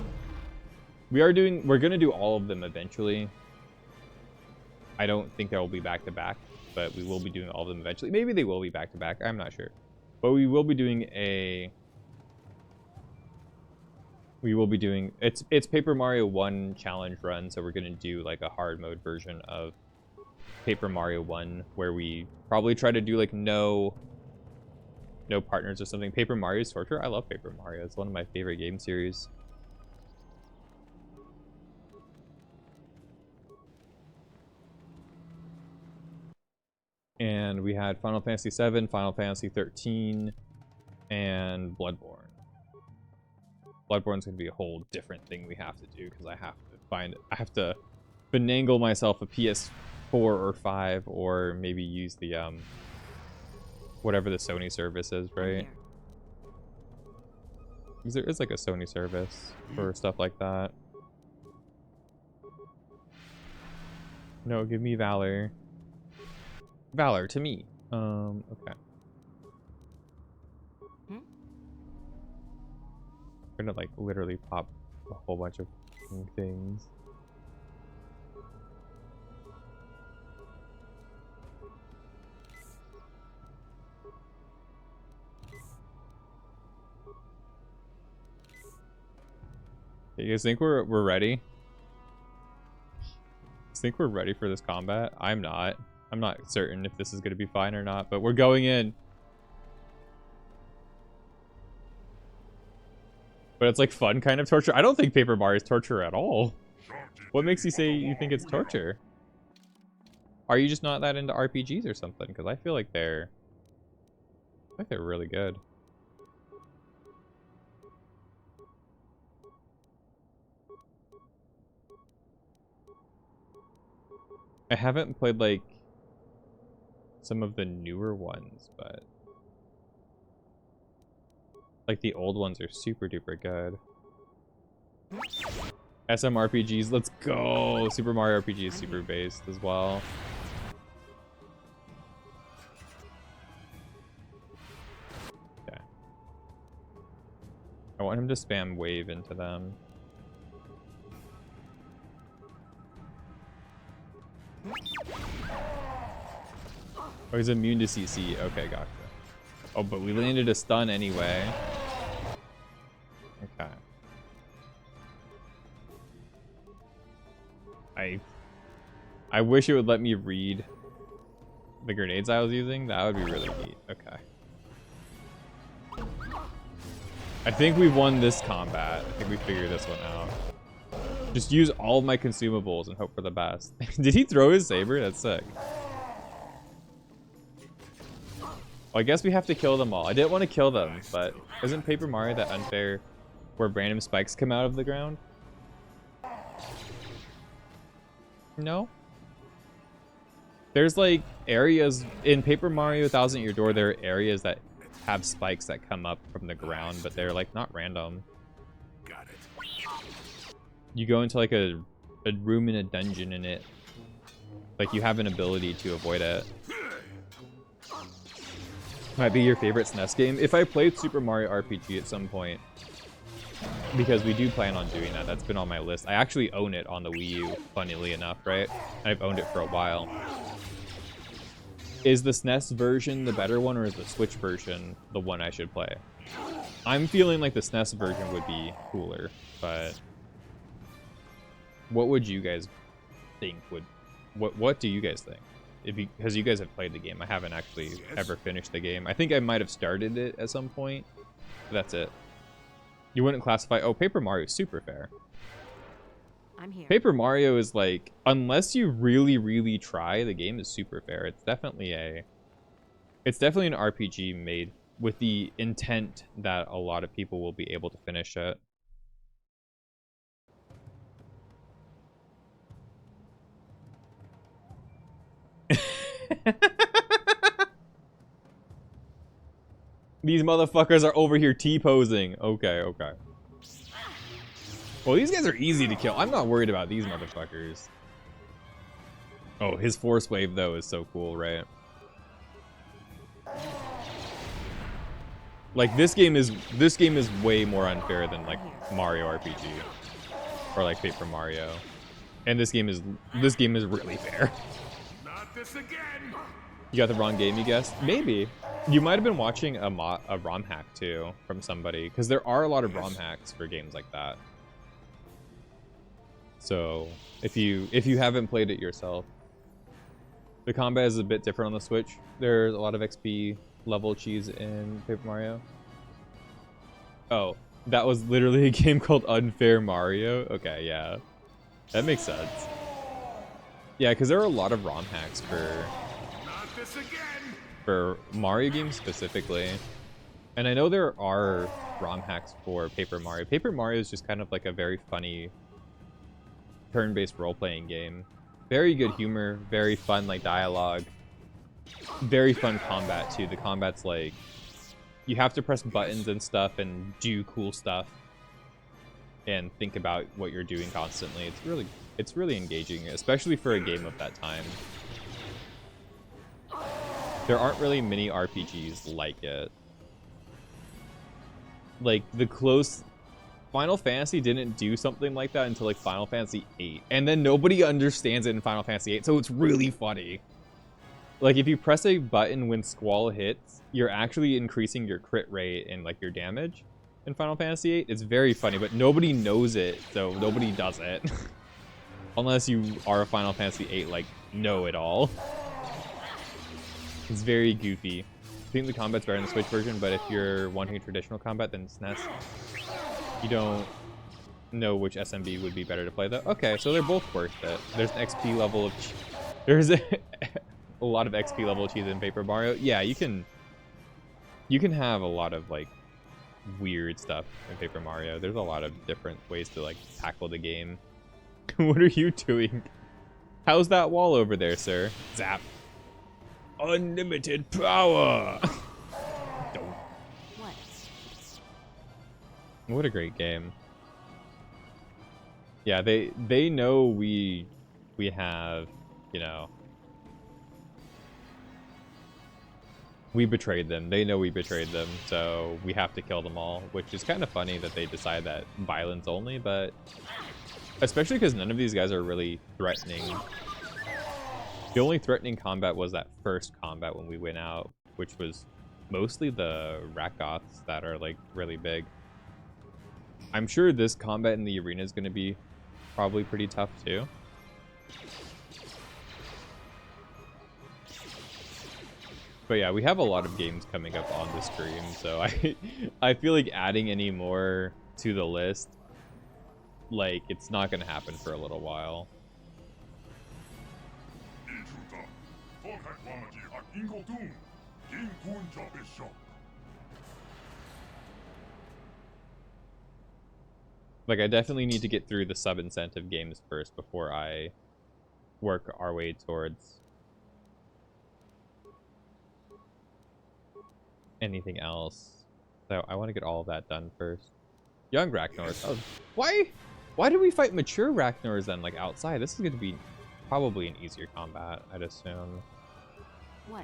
We're gonna do all of them eventually. I don't think they will be back to back, but we will be doing all of them eventually. Maybe they will be back to back. I'm not sure. But we will be doing it's Paper Mario 1 challenge run, so we're gonna do like a hard mode version of Paper Mario 1 where we probably try to do like no partners or something. Paper Mario's Torture. I love Paper Mario. It's one of my favorite game series. And we had Final Fantasy VII, Final Fantasy 13, and Bloodborne. Bloodborne's gonna be a whole different thing we have to do because I have to finagle myself a PS4 or 5, or maybe use the whatever the Sony service is, right? Because there is like a Sony service for stuff like that. No, give me Valor. Valor to me. Okay. I'm gonna like literally pop a whole bunch of things. You guys think we're ready? You think we're ready for this combat? I'm not. I'm not certain if this is gonna be fine or not, but we're going in. But it's like fun kind of torture. I don't think Paper Mario is torture at all. What makes you say you think it's torture? Are you just not that into RPGs or something? Because I feel like they're really good. I haven't played like some of the newer ones, but like the old ones are super duper good. SMRPGs, let's go! Super Mario RPG is super based as well. Okay. I want him to spam wave into them. Oh, he's immune to CC. Okay, gotcha. Oh, but we landed a stun anyway. Okay. I wish it would let me read the grenades I was using. That would be really neat. Okay. I think we won this combat. I think we figured this one out. Just use all of my consumables and hope for the best. Did he throw his saber? That's sick. Well, I guess we have to kill them all. I didn't want to kill them, but isn't Paper Mario that unfair where random spikes come out of the ground? No? There's like areas in Paper Mario Thousand Year Door, there are areas that have spikes that come up from the ground, but they're like not random. Got it. You go into like a room in a dungeon in it. Like you have an ability to avoid it. Might be your favorite SNES game. If I played Super Mario RPG at some point, because we do plan on doing that, that's been on my list. I actually own it on the Wii U, funnily enough, right? And I've owned it for a while. Is the SNES version the better one, or is the Switch version the one I should play? I'm feeling like the SNES version would be cooler, but what would you guys think would... What do you guys think? Because you guys have played the game. I haven't actually ever finished the game. I think I might have started it at some point. But that's it. You wouldn't classify... Oh, Paper Mario is super fair. I'm here. Paper Mario is like... Unless you really, really try, the game is super fair. It's definitely an RPG made with the intent that a lot of people will be able to finish it. These motherfuckers are over here T-posing. Okay, okay. Well, these guys are easy to kill. I'm not worried about these motherfuckers. Oh, his force wave though is so cool, right? Like this game is way more unfair than like Mario RPG or like Paper Mario. And this game is really fair. Not this again. You got the wrong game, you guessed? Maybe. You might have been watching a ROM hack too from somebody, because there are a lot of ROM hacks for games like that. So if you haven't played it yourself, the combat is a bit different on the Switch. There's a lot of XP level cheese in Paper Mario. Oh, that was literally a game called Unfair Mario? Okay, yeah. That makes sense. Yeah, because there are a lot of ROM hacks for Mario games specifically. And I know there are ROM hacks for Paper Mario. Paper Mario is just kind of like a very funny turn-based role-playing game. Very good humor, very fun like dialogue. Very fun combat too. The combat's like, you have to press buttons and stuff and do cool stuff and think about what you're doing constantly. It's really engaging, especially for a game of that time. There aren't really many RPGs like it. Like Final Fantasy didn't do something like that until like Final Fantasy VIII, and then nobody understands it in Final Fantasy VIII, so it's really funny. Like if you press a button when Squall hits, you're actually increasing your crit rate and like your damage in Final Fantasy VIII. It's very funny, but nobody knows it, so nobody does it. Unless you are a Final Fantasy VIII like know-it-all. It's very goofy. I think the combat's better in the Switch version, but if you're wanting traditional combat, then SNES. You don't know which SMB would be better to play though. Okay, so they're both worth it. There's an XP level of there's a lot of XP level cheese in Paper Mario. Yeah, you can have a lot of like weird stuff in Paper Mario. There's a lot of different ways to like tackle the game. What are you doing? How's that wall over there, sir? Zap. Unlimited power. Don't. What a great game. Yeah, they know we have, you know, we betrayed them. They know we betrayed them, so we have to kill them all, which is kind of funny that they decide that violence only, but especially because none of these guys are really threatening. The only threatening combat was that first combat when we went out, which was mostly the Rakgoths that are like really big. I'm sure this combat in the arena is going to be probably pretty tough too. But yeah, we have a lot of games coming up on the stream, so I feel like adding any more to the list, like, it's not going to happen for a little while. Like, I definitely need to get through the sub-incentive games first before I work our way towards anything else. So I want to get all of that done first. Young Rachnors. Oh, why do we fight mature Rachnors then, like, outside? This is going to be probably an easier combat, I'd assume. What?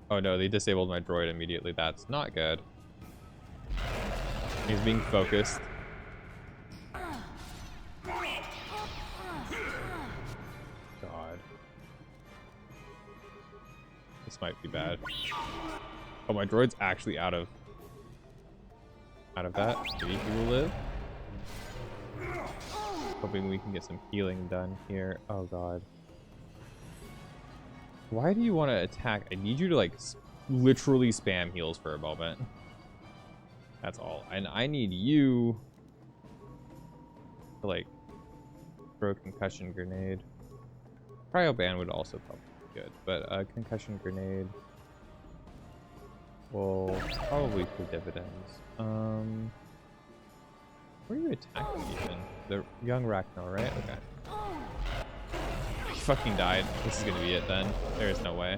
Oh no, they disabled my droid immediately. That's not good. He's being focused. God. This might be bad. Oh, my droid's actually out of that. Maybe he will live. Hoping we can get some healing done here. Oh god. Why do you want to attack? I need you to like literally spam heals for a moment. That's all. And I need you to like throw a concussion grenade. Cryo ban would also probably be good, but a concussion grenade will probably pay dividends. Where are you attacking even? The young Rachno, right? Okay. fucking died. This is gonna be it then. There is no way.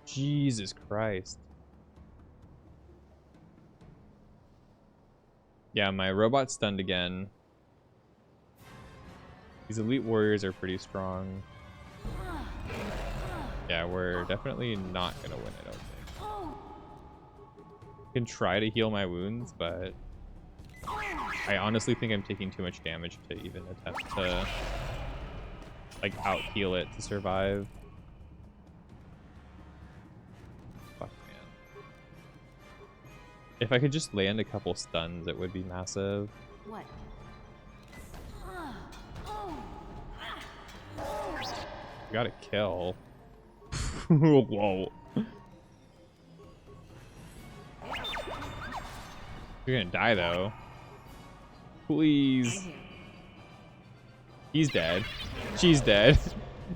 Jesus Christ. Yeah, my robot's stunned again. These elite warriors are pretty strong. Yeah, we're definitely not gonna win, I don't think. I can try to heal my wounds, but I honestly think I'm taking too much damage to even attempt to like out heal it to survive. Fuck, man. If I could just land a couple stuns, it would be massive. What? Gotta kill. Whoa. You're gonna die though. Please. He's dead. She's dead.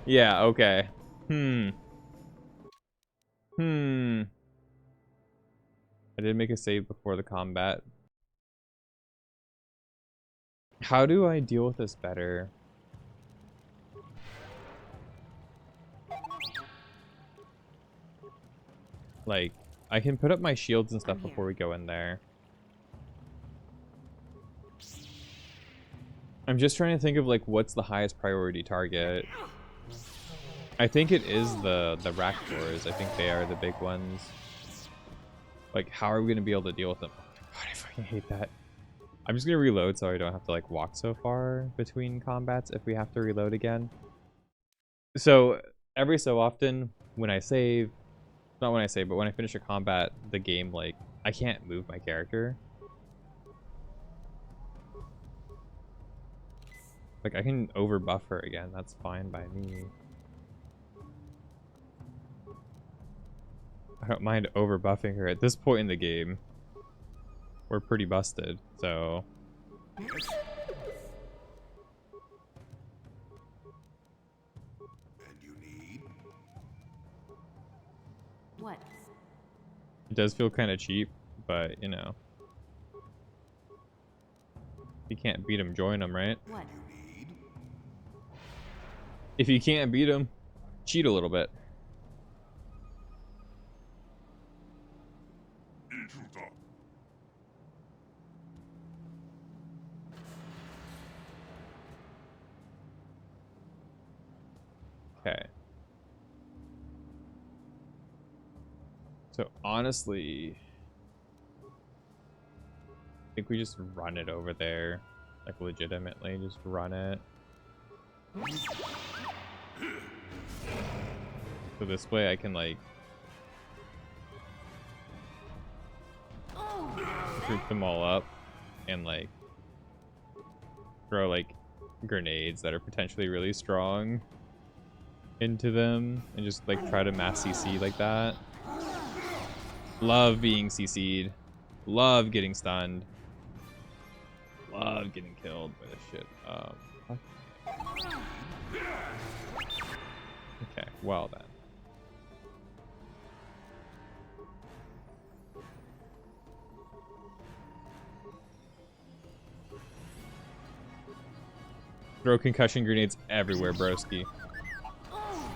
Yeah, okay. I did make a save before the combat. How do I deal with this better? Like, I can put up my shields and stuff before we go in there. I'm just trying to think of like what's the highest priority target. I think it is the raptors. I think they are the big ones. Like, how are we gonna be able to deal with them? Oh my god, I fucking hate that. I'm just gonna reload so I don't have to like walk so far between combats if we have to reload again. So every so often when I save, not when I save, but when I finish a combat, the game, like, I can't move my character. Like, I can overbuff her again, that's fine by me. I don't mind overbuffing her. At this point in the game, we're pretty busted, so... Yes. And you need? What? It does feel kind of cheap, but, you know. If you can't beat him, join him, right? What? You need? If you can't beat him, cheat a little bit. Intruder. Okay. So honestly, I think we just run it over there. Like, legitimately, just run it. So this way I can, like, group them all up and, like, throw, like, grenades that are potentially really strong into them and just, like, try to mass CC like that. Love being CC'd. Love getting stunned. Love getting killed by this shit. Okay, well then. Throw concussion grenades everywhere, broski. Oh,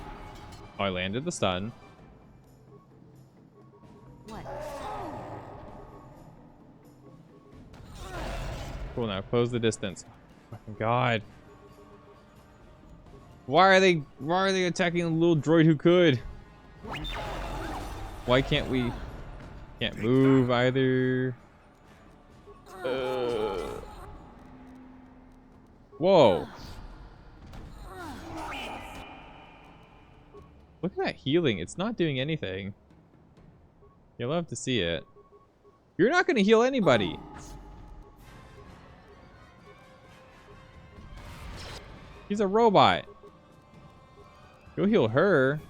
I landed the stun. What? Cool, now close the distance. Fucking god. Why are they attacking the little droid who could? Why can't we? Can't move either. Whoa. Look at that healing. It's not doing anything. You'll love to see it. You're not going to heal anybody. He's a robot. You'll heal her.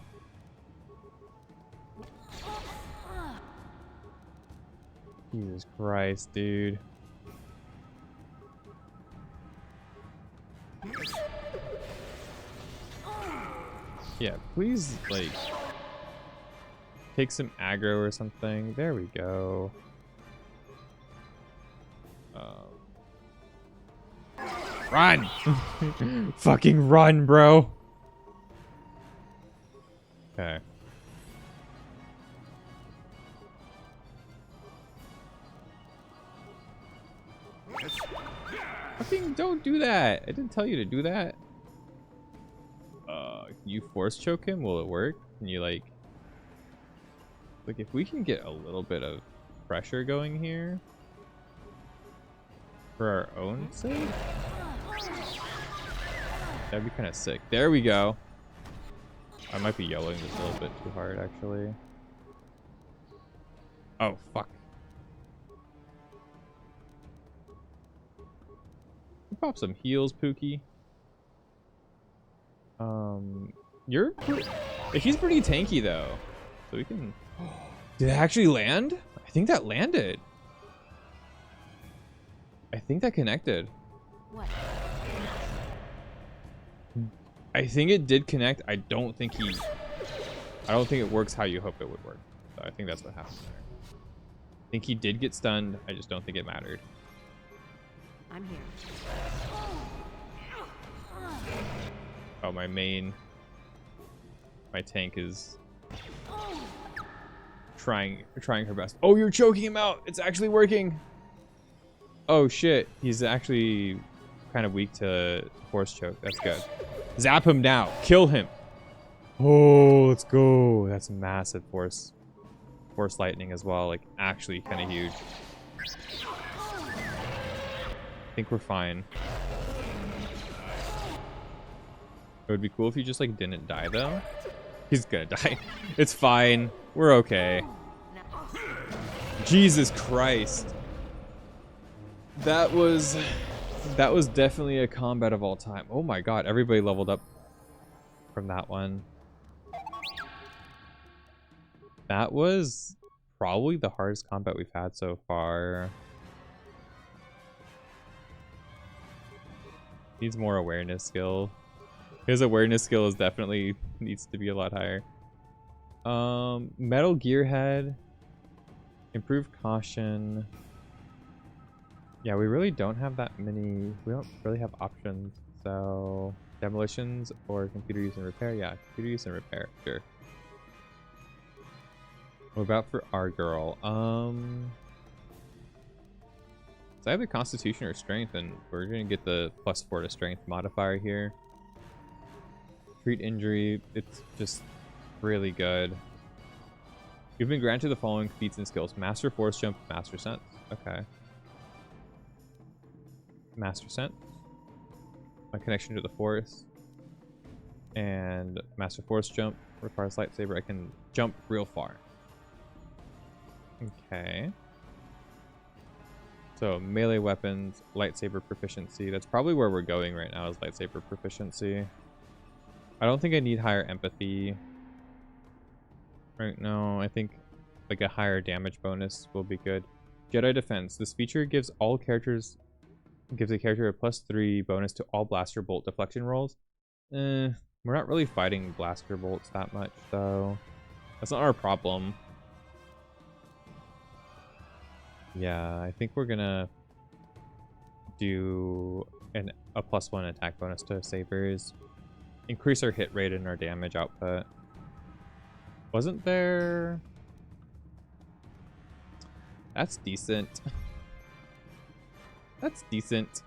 Jesus Christ, dude. Yeah, please, like, take some aggro or something. There we go. Run! Fucking run, bro. Okay. Fucking don't do that. I didn't tell you to do that. Can you force choke him? Will it work? Can you like if we can get a little bit of pressure going here for our own sake? That'd be kind of sick. There we go. I might be yelling just a little bit too hard, actually. Oh, fuck. Pop some heals, Pookie. He's pretty tanky though, so we can. Did it actually land? I think that landed. I think that connected. What? I think it did connect. I don't think it works how you hope it would work. So I think that's what happened there. I think he did get stunned. I just don't think it mattered. I'm here. Oh, my tank is trying her best. Oh, you're choking him out. It's actually working. Oh shit, he's actually kind of weak to force choke. That's good. Zap him now. Kill him. Oh, let's go. That's massive force lightning as well. Like actually kind of huge. I think we're fine. It would be cool if he just like didn't die though. He's gonna die. It's fine. We're okay. Jesus Christ. That was definitely a combat of all time. Oh my god, everybody leveled up from that one. That was probably the hardest combat we've had so far. Needs more awareness skill. His awareness skill is definitely needs to be a lot higher. Metal Gear Head. Improved caution. Yeah, we really don't have that many. We don't really have options. So demolitions or computer use and repair. Yeah, computer use and repair. Sure. What about for our girl? So I have the constitution or strength, and we're gonna get the +4 to strength modifier here. Treat injury. It's just really good. You've been granted the following feats and skills: Master Force Jump, Master Sense. Okay. Master Sense. My connection to the Force. And Master Force Jump requires lightsaber. I can jump real far. Okay. So melee weapons, lightsaber proficiency. That's probably where we're going right now is lightsaber proficiency. I don't think I need higher empathy. Right now, I think like a higher damage bonus will be good. Jedi defense. This feature gives a character a +3 bonus to all blaster bolt deflection rolls. We're not really fighting blaster bolts that much, so that's not our problem. Yeah, I think we're gonna do a +1 attack bonus to sabers. Increase our hit rate and our damage output. Wasn't there... That's decent. That's decent.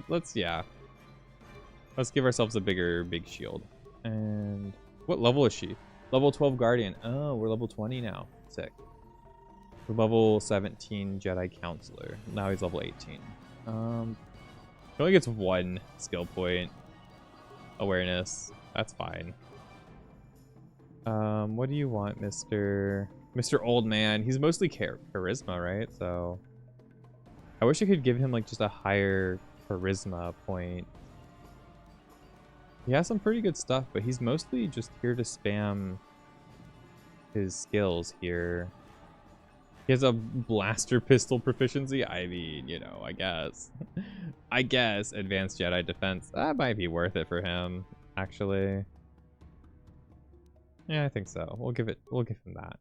Let's give ourselves a big shield. And what level is she? Level 12 Guardian. Oh, we're level 20 now. Sick. We're level 17 Jedi Counselor. Now he's level 18. He only gets 1 skill point. Awareness. That's fine. What do you want, Mr. Old Man? He's mostly charisma, right? So I wish I could give him like just a higher charisma point. He has some pretty good stuff, but he's mostly just here to spam his skills here. He has a blaster pistol proficiency. I mean, you know, I guess. I guess advanced Jedi defense. That might be worth it for him, actually. Yeah, I think so. We'll give him that.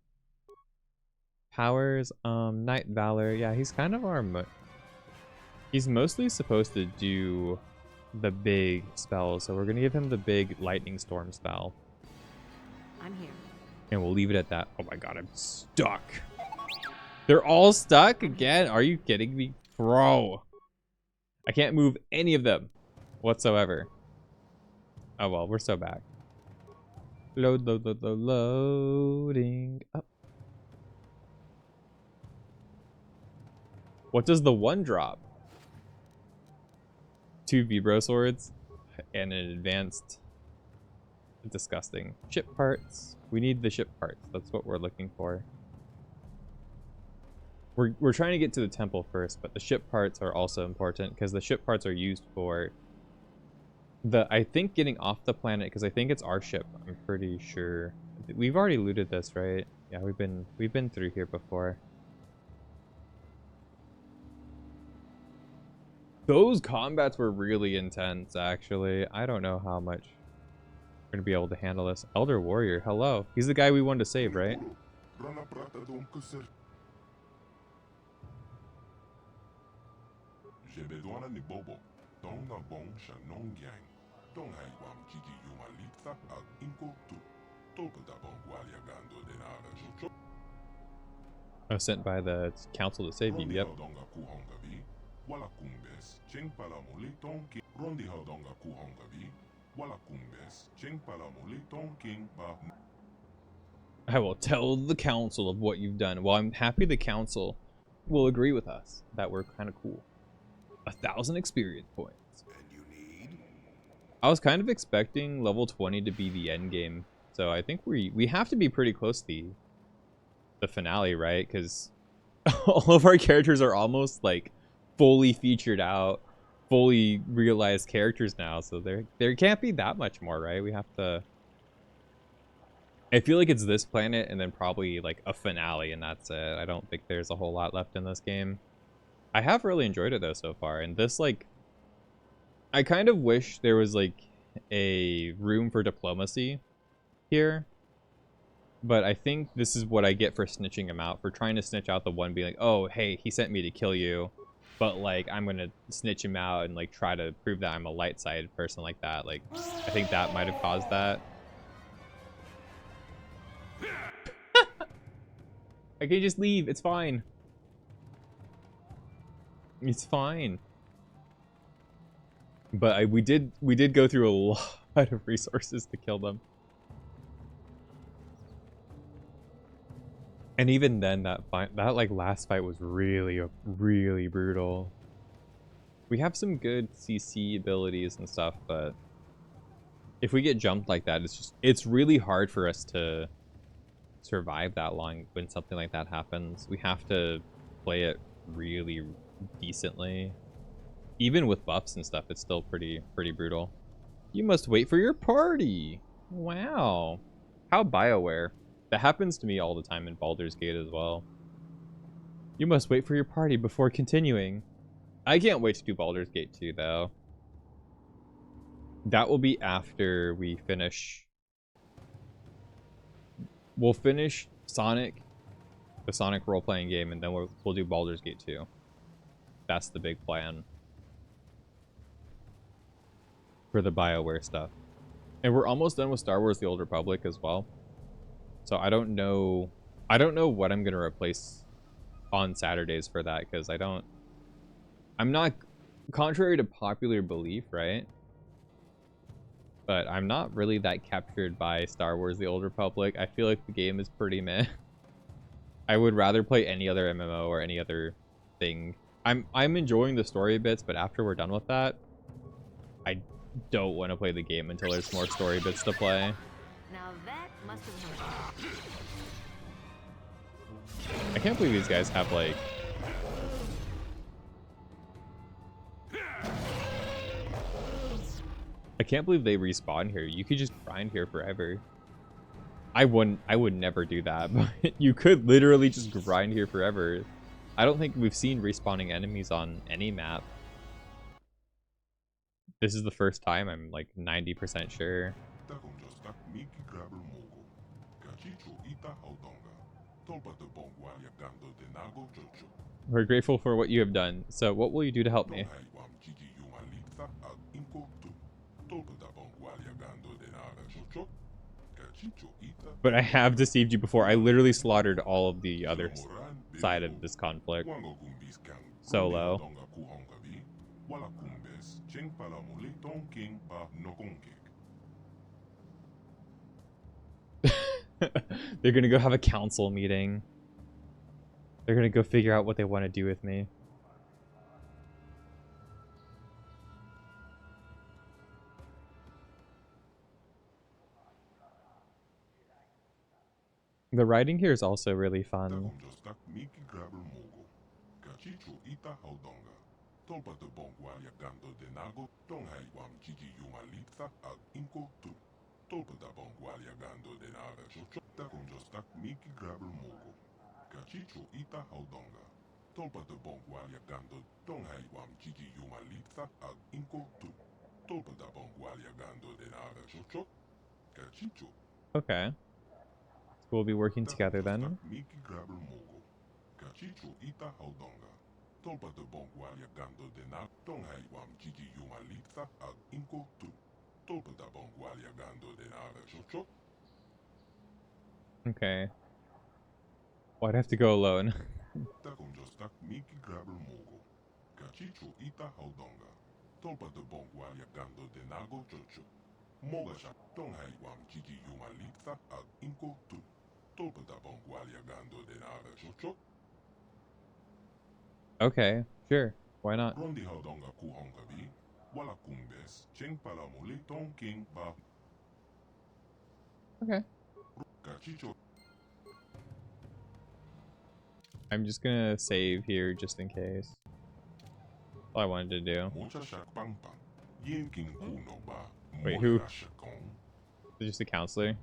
Powers, Knight Valor. Yeah, he's kind of our He's mostly supposed to do the big spells, so we're gonna give him the big lightning storm spell. I'm here. And we'll leave it at that. Oh my god, I'm stuck. They're all stuck again? Are you kidding me? Bro. I can't move any of them whatsoever. Oh well, we're so back. Loading up. What does the one drop? 2 Vibro swords and an advanced. Disgusting. Ship parts. We need the ship parts. That's what we're looking for. We're trying to get to the temple first, but the ship parts are also important because the ship parts are used for I think getting off the planet, because I think it's our ship. I'm pretty sure. We've already looted this, right? Yeah, we've been through here before. Those combats were really intense, actually. I don't know how much we're gonna be able to handle this. Elder Warrior, hello. He's the guy we wanted to save, right? I was sent by the council to save you, yep. I will tell the council of what you've done. Well, I'm happy the council will agree with us that we're kind of cool. 1,000 experience points. And you need? I was kind of expecting level 20 to be the end game, so I think we have to be pretty close to the finale, right? Because all of our characters are almost like fully featured out, fully realized characters now, so there can't be that much more, right? We have to. I feel like it's this planet and then probably like a finale, and that's it. I don't think there's a whole lot left in this game. I have really enjoyed it though so far, and this, like, I kind of wish there was like a room for diplomacy here, but I think this is what I get for snitching him out, for trying to snitch out the one being like, oh hey, he sent me to kill you, but like I'm gonna snitch him out and like try to prove that I'm a light-sided person like that. Like, I think that might have caused that. I can just leave. It's fine. It's fine. But we did go through a lot of resources to kill them. And even then, that like last fight was really brutal. We have some good CC abilities and stuff, but if we get jumped like that, it's really hard for us to survive that long when something like that happens. We have to play it really decently. Even with buffs and stuff, it's still pretty brutal. You must wait for your party. Wow. How BioWare. That happens to me all the time in Baldur's Gate as well. You must wait for your party before continuing. I can't wait to do Baldur's Gate 2 though. That will be after we finish. We'll finish Sonic, the Sonic role-playing game, and then we'll do Baldur's Gate 2. That's the big plan for the BioWare stuff. And we're almost done with Star Wars: The Old Republic as well. So I don't know what I'm gonna replace on Saturdays for that, because I'm not, contrary to popular belief, right? But I'm not really that captured by Star Wars: The Old Republic. I feel like the game is pretty meh. I would rather play any other MMO or any other thing. I'm enjoying the story bits, but after we're done with that, I don't want to play the game until there's more story bits to play. Now that must have hurt. I can't believe these guys have like... I can't believe they respawn here. You could just grind here forever. I would never do that, but you could literally just grind here forever. I don't think we've seen respawning enemies on any map. This is the first time, I'm like 90% sure. We're grateful for what you have done. So what will you do to help me? But I have deceived you before. I literally slaughtered all of the other side of this conflict. Solo. They're gonna go have a council meeting. They're gonna go figure out what they want to do with me. The writing here is also really fun. Okay. We'll be working together then. Okay. Why'd I have to go alone? Okay, sure. Why not? Okay. I'm just gonna save here just in case. All I wanted to do. Wait, who? Just a counselor?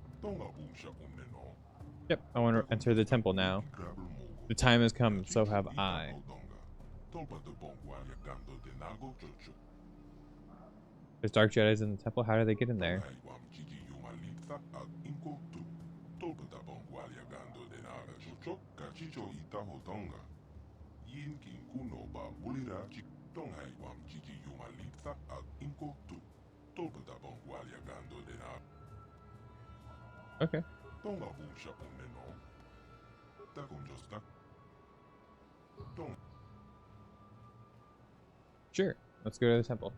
Yep, I want to enter the temple now. The time has come, so have I. There's dark Jedis in the temple. How do they get in there? Okay. Sure. Let's go to the temple.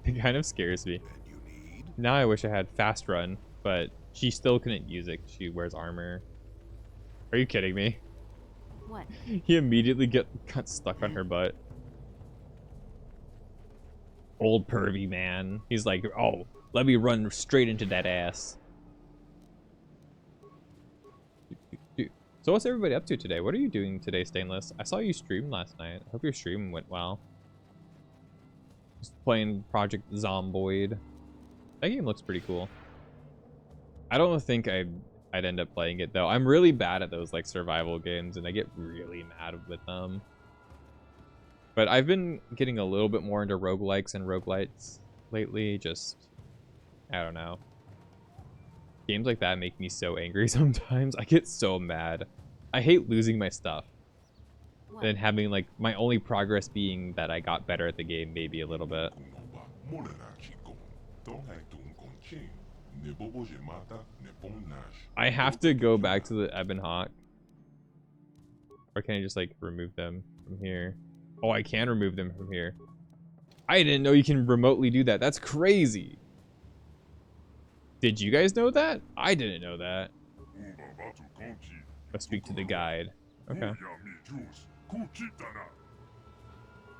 It kind of scares me. Now I wish I had fast run, but she still couldn't use it. She wears armor. Are you kidding me? What? He immediately got stuck on her butt. Old pervy man. He's like, oh, let me run straight into that ass. So what's everybody up to today? What are you doing today, Stainless? I saw you stream last night. I hope your stream went well. Just playing Project Zomboid. That game looks pretty cool. I don't think I'd end up playing it though. I'm really bad at those like survival games and I get really mad with them. But I've been getting a little bit more into roguelikes and roguelites lately. Just, I don't know. Games like that make me so angry sometimes. I get so mad. I hate losing my stuff. What? And having like my only progress being that I got better at the game maybe a little bit. I have to go back to the Ebon Hawk. Or can I just like remove them from here? Oh, I can remove them from here. I didn't know you can remotely do that. That's crazy. Did you guys know that? I didn't know that. Let's speak to the guide. Okay.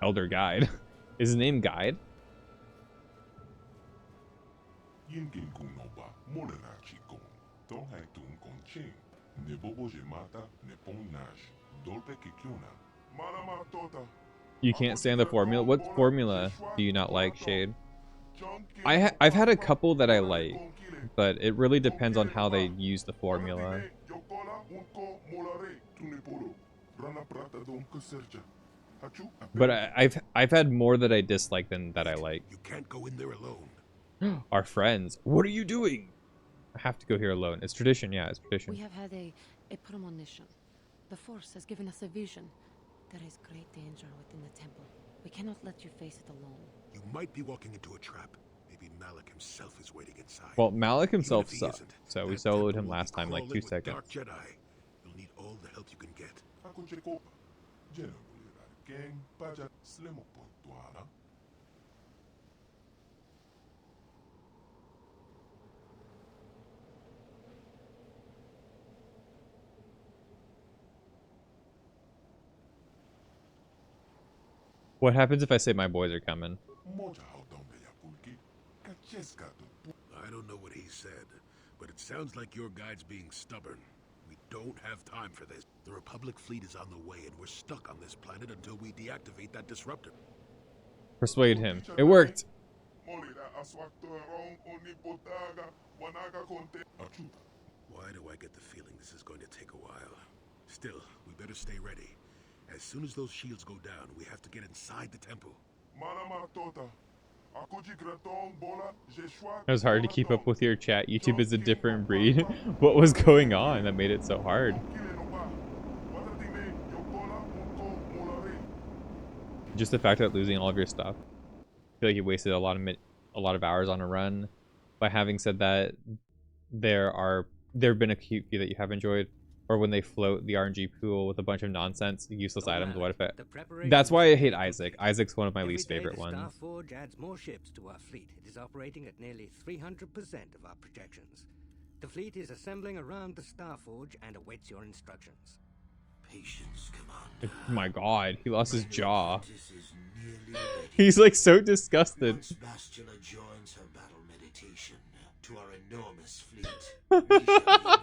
Elder Guide. Is his name Guide? You can't stand the formula. What formula do you not like, Shade? I've had a couple that I like, but it really depends on how they use the formula. But I've had more that I dislike than that I like. You can't go in there alone. Our friends. What are you doing? I have to go here alone. It's tradition, yeah, it's tradition. We have had a premonition. The Force has given us a vision. There is great danger within the temple. We cannot let you face it alone. You might be walking into a trap. Maybe Malik himself is waiting inside. Well, Malik Even himself if he sucked, isn't, so we that soloed temple him will last be time like 2 crawling with seconds. Dark Jedi. You'll need all the help you can get. What happens if I say my boys are coming? I don't know what he said, but it sounds like your guide's being stubborn. We don't have time for this. The Republic fleet is on the way, and we're stuck on this planet until we deactivate that disruptor. Persuade him. It worked. Why do I get the feeling this is going to take a while? Still, we better stay ready. As soon as those shields go down, we have to get inside the temple. It was hard to keep up with your chat. YouTube is a different breed. What was going on that made it so hard? Just the fact that losing all of your stuff. I feel like you wasted a lot of hours on a run. But having said that, there have been a few that you have enjoyed, or when they float the RNG pool with a bunch of nonsense, useless items. What if it? That's why I hate Isaac. Isaac's one of my least favorite ones. Starforge adds more ships to our fleet. It is operating at nearly 300% of our projections. The fleet is assembling around the Starforge and awaits your instructions. Patience, Commander. My God, he lost his jaw. This is nearly ready. He's like so disgusted. Once Bastilla joins her battle meditation to our enormous fleet, we shall be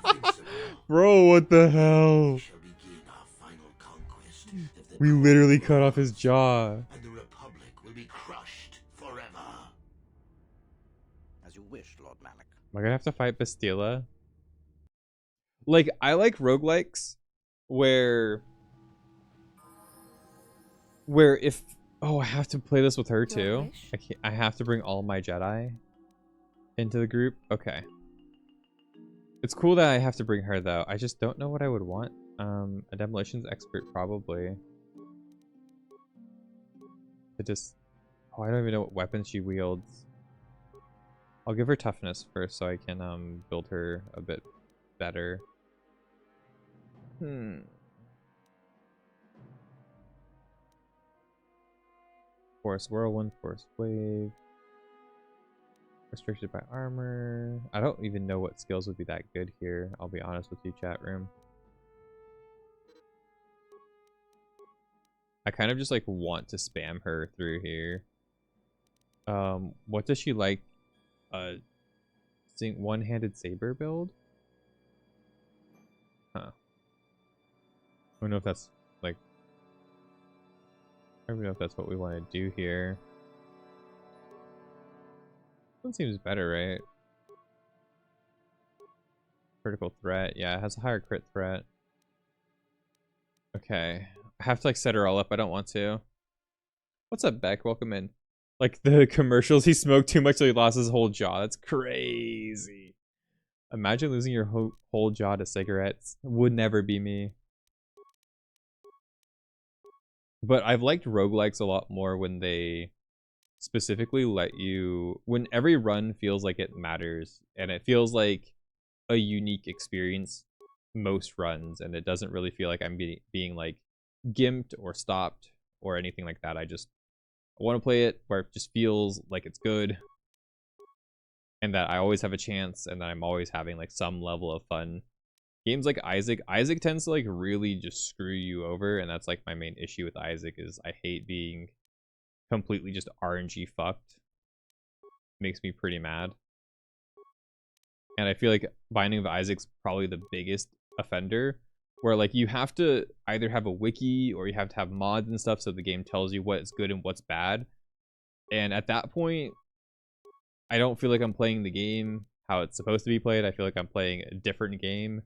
invincible. Bro, what the hell? We shall begin our final conquest of the We literally cut off his jaw. and the Republic will be crushed forever. As you wish, Lord Malik. Am I gonna have to fight Bastilla? Like, I like roguelikes where if I have to play this with her too. I have to bring all my Jedi into the group. Okay. It's cool that I have to bring her though. I just don't know what I would want. A demolitions expert probably. I don't even know what weapons she wields. I'll give her toughness first so I can build her a bit better. Force Whirlwind, Force Wave. Restricted by armor. I don't even know what skills would be that good here. I'll be honest with you, chat room. I kind of just like want to spam her through here. What does she like? One-handed saber build? Huh. I don't know if that's like, I don't know if that's what we want to do here. One seems better, right? Critical threat. Yeah, it has a higher crit threat. Okay. I have to like set her all up. I don't want to. What's up, Beck? Welcome in. Like the commercials, he smoked too much so he lost his whole jaw. That's crazy. Imagine losing your whole jaw to cigarettes. Would never be me. But I've liked roguelikes a lot more when they specifically let you, when every run feels like it matters and it feels like a unique experience most runs, and it doesn't really feel like I'm being like gimped or stopped or anything like that. I want to play it where it just feels like it's good and that I always have a chance and that I'm always having like some level of fun. Games like Isaac tends to like really just screw you over, and that's like my main issue with Isaac is I hate being completely just RNG fucked. Makes me pretty mad. And I feel like Binding of Isaac's probably the biggest offender, where like you have to either have a wiki or you have to have mods and stuff so the game tells you what's good and what's bad. And at that point, I don't feel like I'm playing the game how it's supposed to be played. I feel like I'm playing a different game.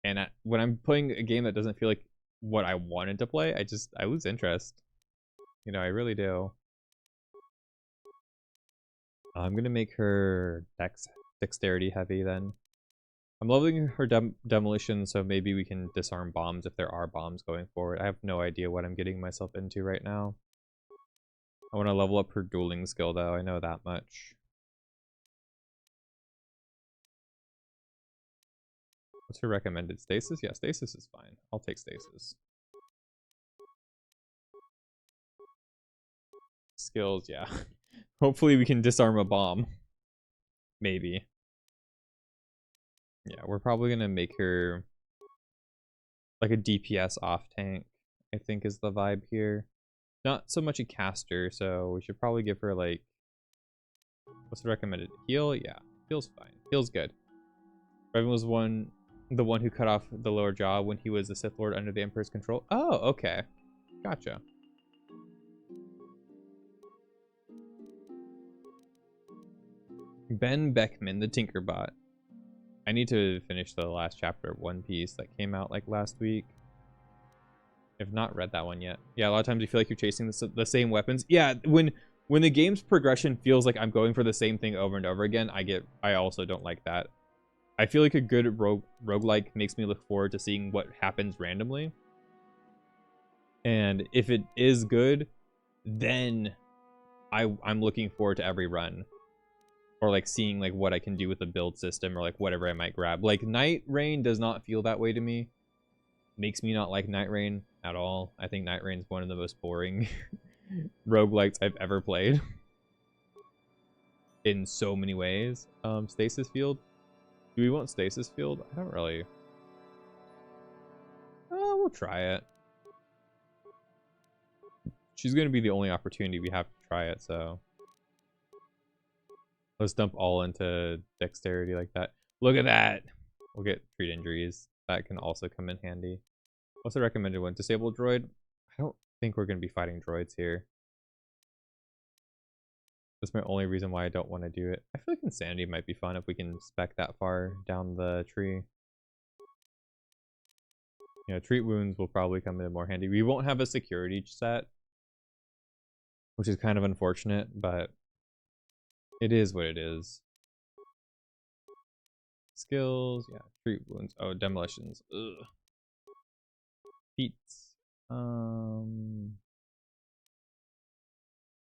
And when I'm playing a game that doesn't feel like what I wanted to play, I lose interest. You know, I really do. I'm gonna make her dexterity heavy then. I'm leveling her demolition, so maybe we can disarm bombs if there are bombs going forward. I have no idea what I'm getting myself into right now. I want to level up her dueling skill, though. I know that much. What's her recommended? Stasis? Yeah, stasis is fine. I'll take stasis. Skills, yeah. Hopefully we can disarm a bomb. Maybe. Yeah, we're probably gonna make her like a DPS off tank, I think is the vibe here. Not so much a caster, so we should probably give her like, what's the recommended? Heal? Yeah, heal's fine. Heal's good. Revan was the one who cut off the lower jaw when he was a Sith Lord under the Emperor's control. Oh, okay. Gotcha. Ben Beckman, the Tinkerbot. I need to finish the last chapter of One Piece that came out like last week. I've not read that one yet. Yeah, a lot of times you feel like you're chasing the same weapons. Yeah, when the game's progression feels like I'm going for the same thing over and over again, I also don't like that. I feel like a good roguelike makes me look forward to seeing what happens randomly. And if it is good, then I'm looking forward to every run. Or like seeing like what I can do with the build system or like whatever I might grab. Like Night Rain does not feel that way to me. Makes me not like Night Rain at all. I think Night Rain's one of the most boring roguelikes I've ever played. In so many ways. Stasis Field. Do we want Stasis Field? I don't really. We'll try it. She's going to be the only opportunity we have to try it, so. Let's dump all into dexterity like that. Look at that! We'll get treat injuries. That can also come in handy. What's the recommended one? Disable droid? I don't think we're going to be fighting droids here. That's my only reason why I don't want to do it. I feel like Insanity might be fun if we can spec that far down the tree. You know, treat wounds will probably come in more handy. We won't have a security set, which is kind of unfortunate, but it is what it is. Skills, yeah, treat wounds. Oh, demolitions. Ugh. Feats.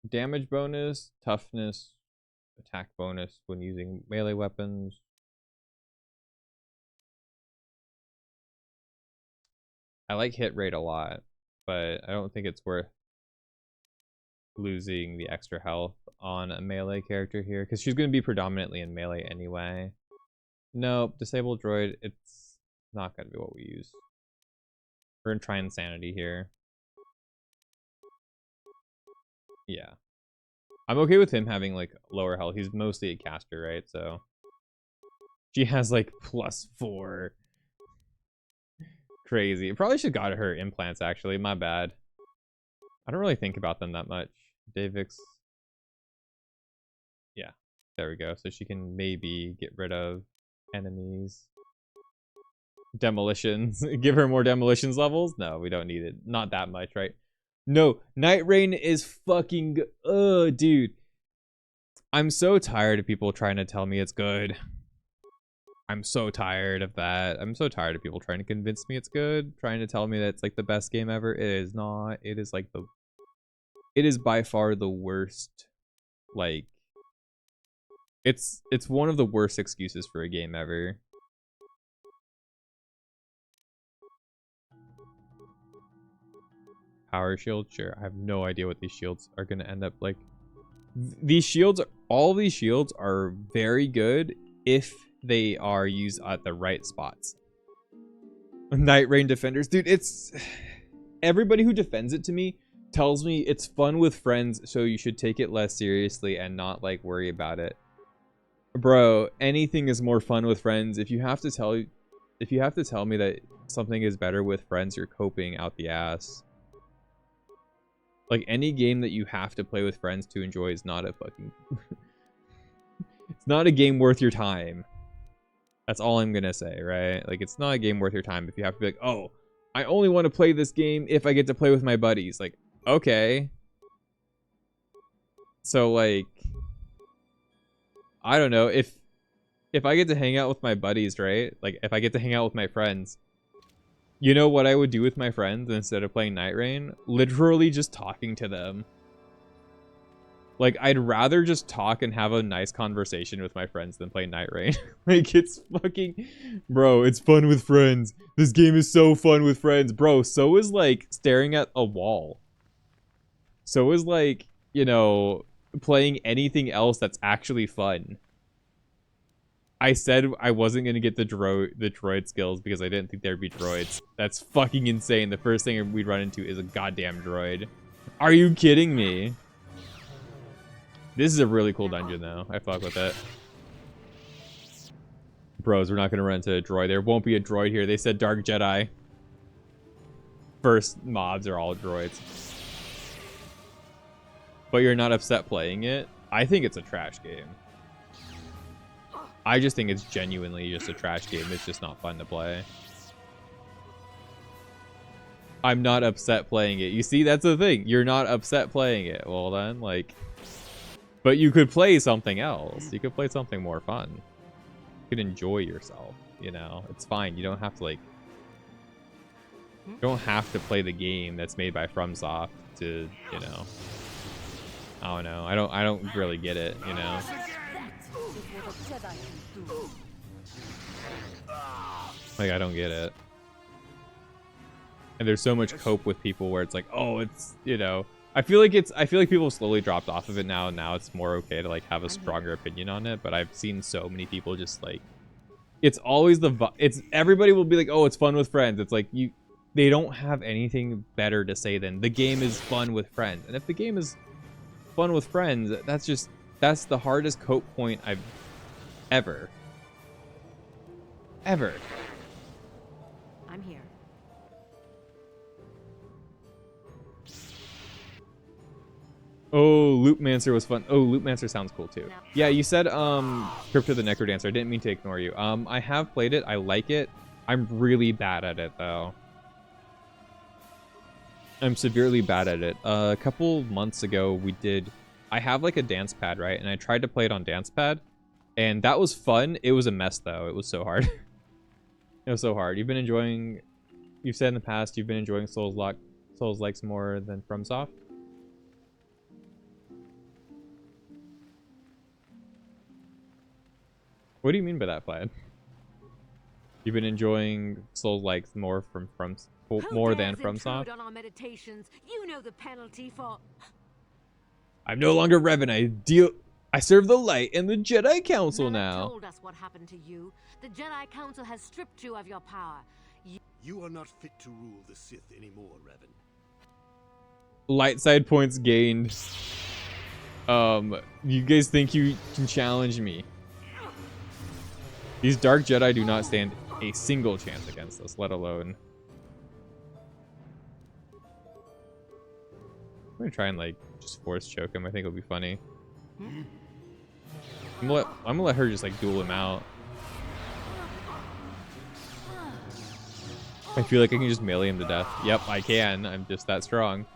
Damage bonus, toughness, attack bonus when using melee weapons. I like hit rate a lot, but I don't think it's worth losing the extra health on a melee character here because she's going to be predominantly in melee anyway. Nope, disable droid, it's not going to be what we use. We're going to try Insanity here. Yeah. I'm okay with him having like lower health. He's mostly a caster, right? So she has like +4. Crazy. Probably should got her implants actually. My bad. I don't really think about them that much. Davix. Yeah. There we go. So she can maybe get rid of enemies. Demolitions. Give her more demolitions levels? No, we don't need it. Not that much, right? No, Night Rain is fucking dude. I'm so tired of people trying to tell me it's good. I'm so tired of that. I'm so tired of people trying to convince me it's good, trying to tell me that it's like the best game ever. It is not. It is like it is by far the worst. Like it's one of the worst excuses for a game ever. Power shield, sure. I have no idea what these shields are going to end up like. These shields, all these shields are very good if they are used at the right spots. Night Rain defenders, dude, it's everybody who defends it to me tells me it's fun with friends, so you should take it less seriously and not like worry about it. Bro, anything is more fun with friends. If you have to tell me that something is better with friends, you're coping out the ass. Like, any game that you have to play with friends to enjoy is not a fucking... It's not a game worth your time. That's all I'm gonna say, right? Like, it's not a game worth your time if you have to be like, oh, I only want to play this game if I get to play with my buddies. Like, okay. So, like... I don't know, if if I get to hang out with my buddies, right? Like, if I get to hang out with my friends, you know what I would do with my friends instead of playing Night Rain? Literally just talking to them. Like, I'd rather just talk and have a nice conversation with my friends than play Night Rain. Like, it's fucking... Bro, it's fun with friends. This game is so fun with friends. Bro, so is, like, staring at a wall. So is, like, you know, playing anything else that's actually fun. I said I wasn't going to get the droid skills because I didn't think there'd be droids. That's fucking insane. The first thing we'd run into is a goddamn droid. Are you kidding me? This is a really cool dungeon, though. I fuck with it. Bros, we're not going to run into a droid. There won't be a droid here. They said Dark Jedi. First mobs are all droids. But you're not upset playing it? I think it's a trash game. I just think it's genuinely just a trash game. It's just not fun to play. I'm not upset playing it. You see, that's the thing. You're not upset playing it. Well then, like... But you could play something else. You could play something more fun. You could enjoy yourself, you know? It's fine. You don't have to, like... You don't have to play the game that's made by FromSoft to, you know... I don't know. I don't really get it, you know? Like, I don't get it. And there's so much cope with people where it's like, oh, it's, you know, I feel like people have slowly dropped off of it now, and now it's more okay to like have a stronger opinion on it. But I've seen so many people just like, it's always everybody will be like, oh, it's fun with friends. It's like they don't have anything better to say than the game is fun with friends. And if the game is fun with friends, that's the hardest cope point I've ever. I'm here. Oh, Loopmancer was fun. Oh, Loopmancer sounds cool too. Yeah, you said Crypto the Necrodancer. I didn't mean to ignore you. I have played it. I like it. I'm really bad at it though. I'm severely bad at it. A couple months ago I have like a dance pad, right? And I tried to play it on dance pad, and that was fun. It was a mess though. It was so hard. It was so hard. You've said in the past you've been enjoying Souls-likes more than FromSoft. What do you mean by that, Plaid? You've been enjoying Souls-likes more than FromSoft? On our meditations? You know the penalty for... I'm no longer Revan. I serve the light and the Jedi Council now. Told us what happened to you. The Jedi Council has stripped you of your power. You are not fit to rule the Sith anymore, Revan. Light side points gained. You guys think you can challenge me? These Dark Jedi do not stand a single chance against us, let alone... I'm gonna try and like just force choke him. I think it'll be funny. I'm gonna let her just like duel him out. I feel like I can just melee him to death. Yep, I can. I'm just that strong.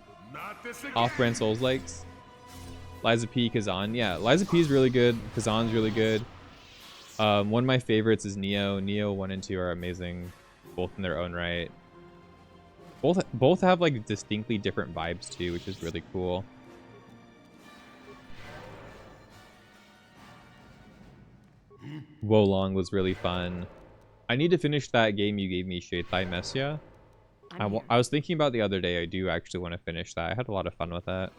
Off-brand Souls likes. Liza P, Kazan. Yeah, Liza P is really good. Kazan's really good. One of my favorites is Neo. Neo 1 and 2 are amazing, both in their own right. Both have like distinctly different vibes too, which is really cool. Wolong was really fun. I need to finish that game you gave me, Sheitai Messia. I was thinking about the other day. I do actually want to finish that. I had a lot of fun with that.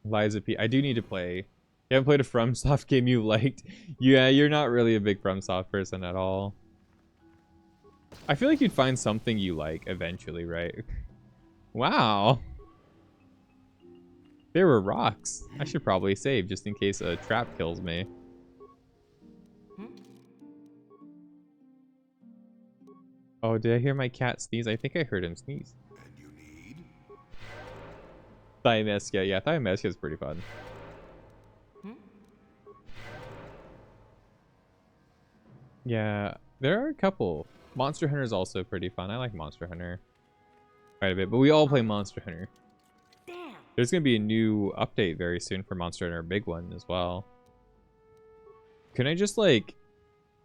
Liza P. I do need to play. You haven't played a FromSoft game you liked? Yeah, you're not really a big FromSoft person at all. I feel like you'd find something you like eventually, right? Wow. There were rocks. I should probably save just in case a trap kills me. Oh, did I hear my cat sneeze? I think I heard him sneeze. And you need? Thymeskia. Yeah, Thymeskia is pretty fun. Yeah, there are a couple. Monster Hunter is also pretty fun. I like Monster Hunter quite a bit, but we all play Monster Hunter. Damn! There's gonna be a new update very soon for Monster Hunter, a big one as well. Can I just like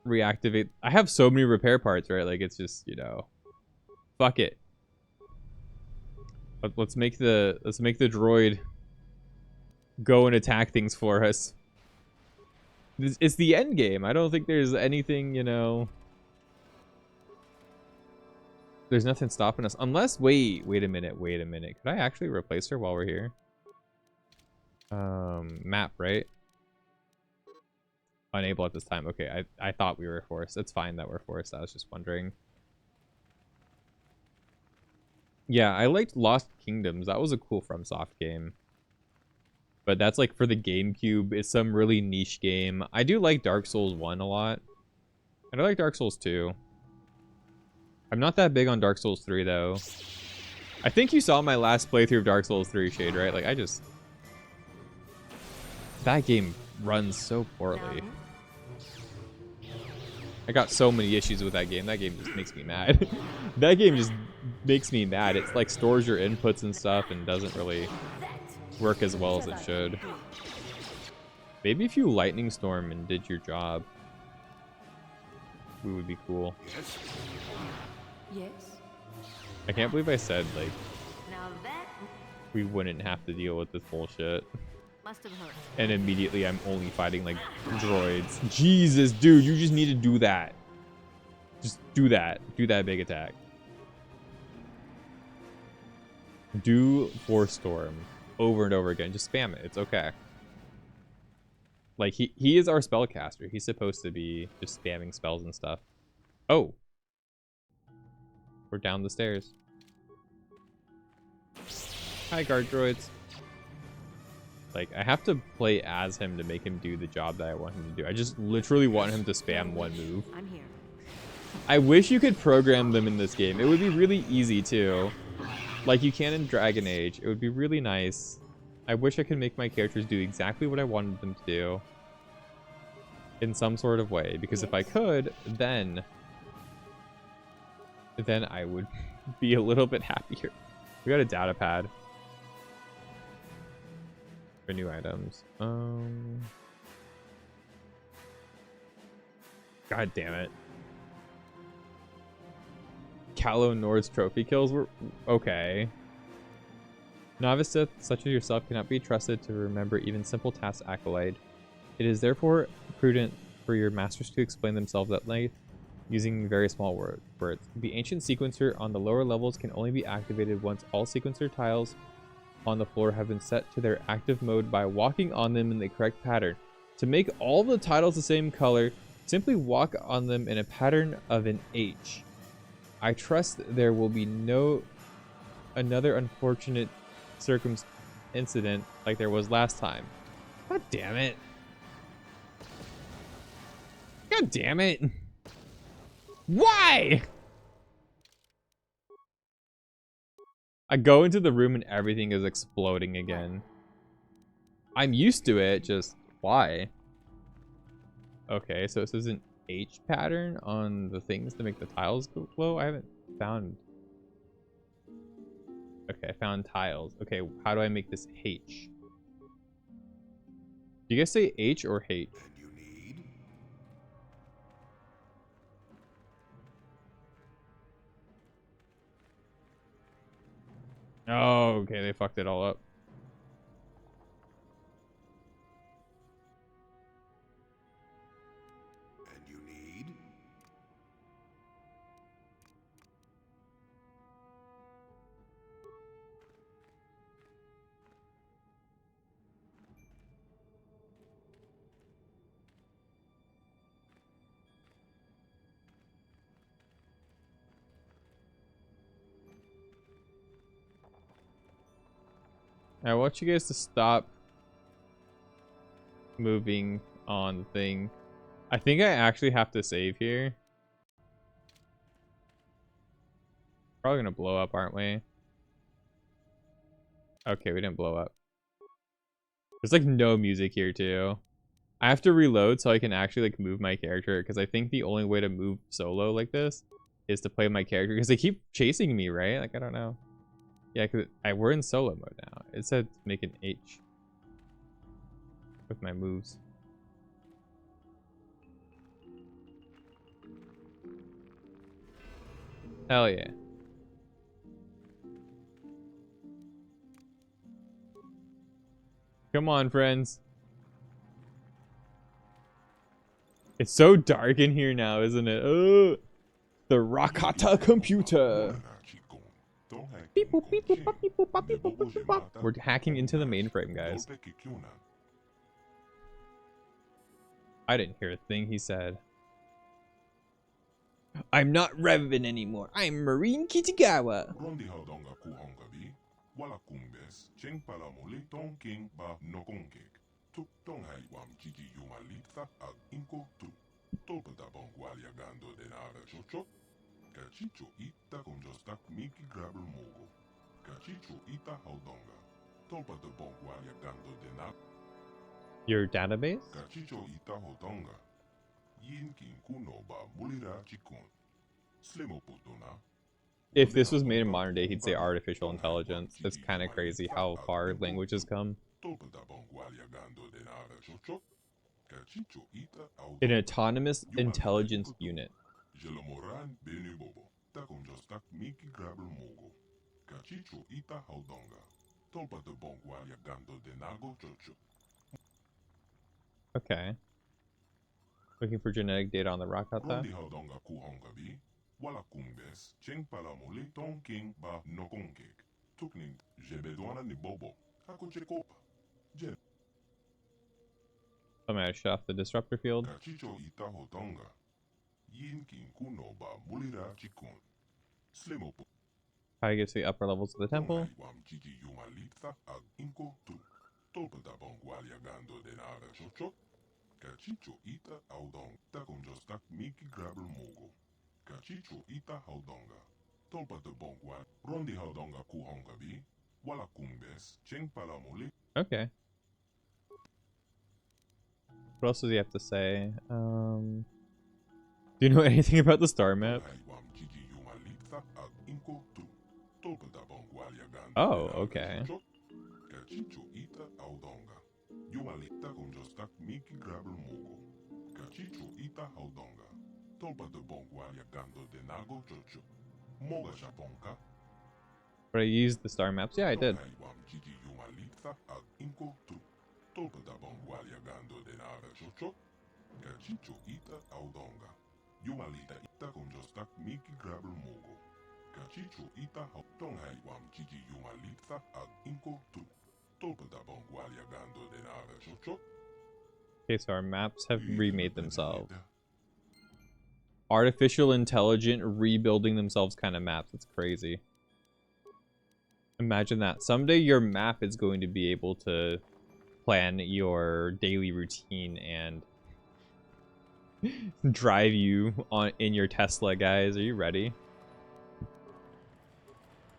reactivate? I have so many repair parts, right? Like it's just, you know, fuck it. Let's make the droid go and attack things for us. It's the end game. I don't think there's anything, you know. There's nothing stopping us. Unless, wait a minute. Could I actually replace her while we're here? Map, right? Unable at this time. Okay, I thought we were forced. It's fine that we're forced. I was just wondering. Yeah, I liked Lost Kingdoms. That was a cool FromSoft game. But that's like for the GameCube. It's some really niche game. I do like Dark Souls 1 a lot. And I like Dark Souls 2. I'm not that big on Dark Souls 3 though. I think you saw my last playthrough of Dark Souls 3, Shade, right? Like that game runs so poorly. I got so many issues with that game. That game just makes me mad. That game just makes me mad. It's like stores your inputs and stuff and doesn't really work as well as it should. Maybe if you lightning storm and did your job, we would be cool. Yes. I can't believe I said like Now that we wouldn't have to deal with this bullshit. must have hurt. And immediately I'm only fighting like droids. Jesus, dude, you just need to do that. Just do that. Do that big attack. Do Force Storm over and over again. Just spam it. It's okay. Like he is our spellcaster. He's supposed to be just spamming spells and stuff. Oh. We're down the stairs. Hi, guard droids. Like, I have to play as him to make him do the job that I want him to do. I just literally want him to spam one move. I'm here. I wish you could program them in this game. It would be really easy, too. Like you can in Dragon Age. It would be really nice. I wish I could make my characters do exactly what I wanted them to do. In some sort of way. Because if I could, then I would be a little bit happier. We got a data pad. For new items. God damn it. Calo Nord's trophy kills were okay. Novice Sith, such as yourself, cannot be trusted to remember even simple tasks accolade. It is therefore prudent for your masters to explain themselves at length using very small words. The ancient sequencer on the lower levels can only be activated once all sequencer tiles on the floor have been set to their active mode by walking on them in the correct pattern. To make all the tiles the same color, simply walk on them in a pattern of an H. I trust there will be no another unfortunate incident like there was last time. God damn it. God damn it. Why? I go into the room and everything is exploding again. I'm used to it, just why? Okay, so this is an H pattern on the things to make the tiles glow. I haven't found. Okay, I found tiles. Okay, how do I make this H? Do you guys say H or H? Oh, okay, they fucked it all up. And you need? I want you guys to stop moving on the thing. I think I actually have to save here. Probably gonna blow up, aren't we? Okay, we didn't blow up. There's like no music here too. I have to reload so I can actually like move my character, because I think the only way to move solo like this is to play my character, because they keep chasing me, right? Like, I don't know. Yeah, because we're in solo mode now. It said make an H with my moves. Hell yeah. Come on, friends. It's so dark in here now, isn't it? Oh, the Rakata computer. Beep, boop, beep, boop, bop, beep, boop, bop, beep, boop, boop, boop, bop. We're hacking into the mainframe, guys. I didn't hear a thing he said. I'm not Revan anymore. I'm Marine Kitagawa. Your database? If this was made in modern day, he'd say artificial intelligence. It's kind of crazy how far languages come. An autonomous intelligence unit. Okay. Looking for genetic data on the Rakata. I'm gonna shut off the disruptor field. How to get to the upper levels of the temple. Okay. What else does he have to say? Do you know anything about the star map? Oh, okay. But I used the star maps? Yeah, I did. Okay, so our maps have remade themselves. Artificial intelligent rebuilding themselves kind of maps. It's crazy. Imagine that. Someday your map is going to be able to plan your daily routine and drive you on in your Tesla, guys. Are you ready?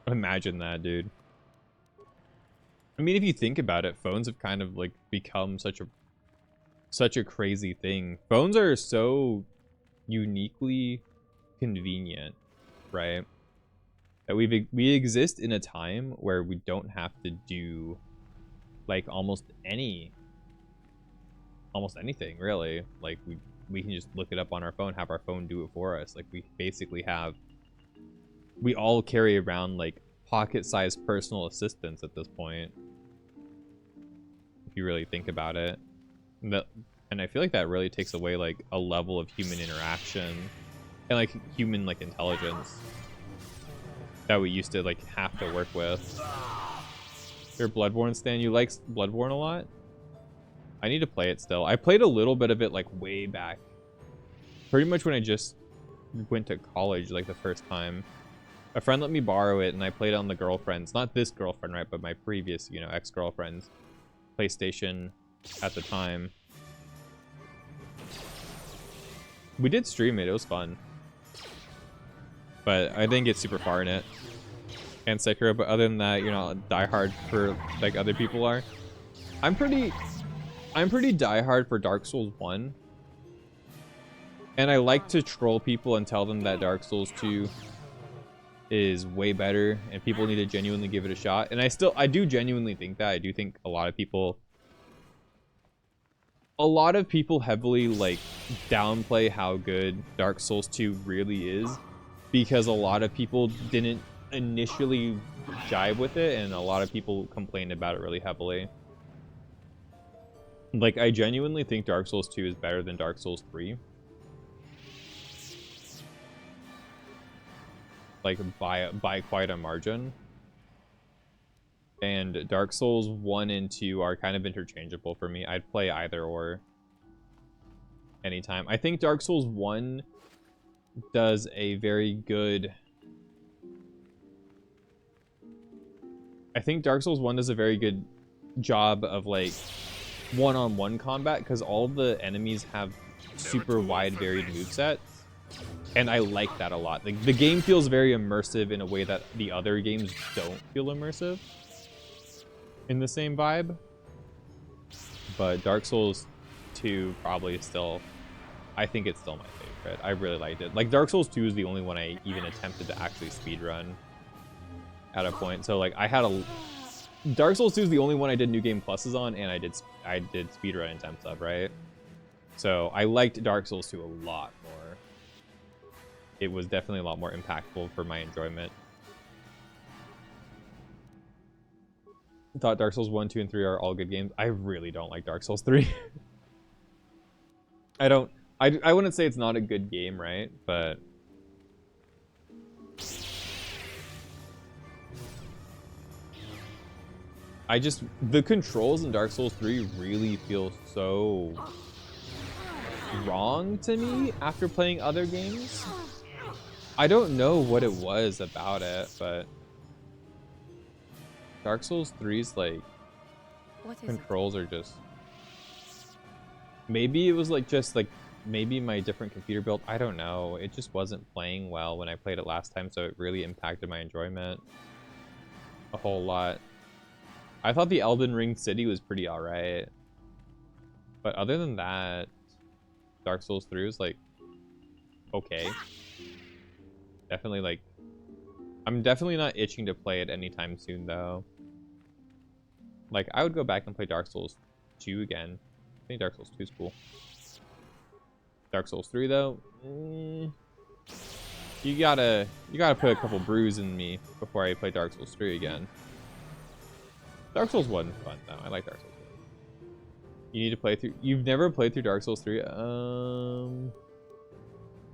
Imagine that, dude. I mean, if you think about it, phones have kind of like become such a crazy thing. Phones are so uniquely convenient, right? That we exist in a time where we don't have to do like almost anything really. Like we can just look it up on our phone, have our phone do it for us. Like we all carry around like pocket-sized personal assistants at this point, if you really think about it. And I feel like that really takes away like a level of human interaction and like human like intelligence that we used to like have to work with. You're a Bloodborne stan? You like Bloodborne a lot? I need to play it still. I played a little bit of it like way back. Pretty much when I just went to college like the first time. A friend let me borrow it and I played it on the girlfriend's, not this girlfriend, right, but my previous, you know, ex-girlfriend's PlayStation at the time. We did stream it, it was fun. But I didn't get super far in it. And Sekiro, but other than that, you're not diehard for like other people are. I'm pretty diehard for Dark Souls 1. And I like to troll people and tell them that Dark Souls 2 is way better, and people need to genuinely give it a shot. And I do genuinely think that. I do think a lot of people heavily like downplay how good Dark Souls 2 really is, because a lot of people didn't initially jive with it, and a lot of people complained about it really heavily. Like, I genuinely think Dark Souls 2 is better than Dark Souls 3. Like, by quite a margin. And Dark Souls 1 and 2 are kind of interchangeable for me. I'd play either or anytime. I think Dark Souls 1 does a very good... I think Dark Souls 1 does a very good job of, like, one-on-one combat, because all the enemies have super wide varied movesets, and I like that a lot. Like, the game feels very immersive in a way that the other games don't feel immersive in the same vibe. But Dark Souls 2 probably still, I think it's still my favorite. I really liked it. Like, Dark Souls 2 is the only one I even attempted to actually speedrun at a point. So, like, I had a... Dark Souls 2 is the only one I did New Game Pluses on, and I did speedrun attempts of, right? So I liked Dark Souls 2 a lot more. It was definitely a lot more impactful for my enjoyment. I thought Dark Souls 1, 2, and 3 are all good games. I really don't like Dark Souls 3. I wouldn't say it's not a good game, right? But the controls in Dark Souls 3 really feel so wrong to me after playing other games. I don't know what it was about it, but Dark Souls 3's like controls are just... Maybe it was like just like maybe my different computer build. I don't know. It just wasn't playing well when I played it last time, so it really impacted my enjoyment a whole lot. I thought the Elden Ring city was pretty alright. But other than that, Dark Souls 3 was like okay. Definitely like... I'm definitely not itching to play it anytime soon though. Like, I would go back and play Dark Souls 2 again. I think Dark Souls 2 is cool. Dark Souls 3 though, you gotta put a couple brews in me before I play Dark Souls 3 again. Dark Souls 1 is fun though. I like Dark Souls 1. You need to play through... You've never played through Dark Souls 3?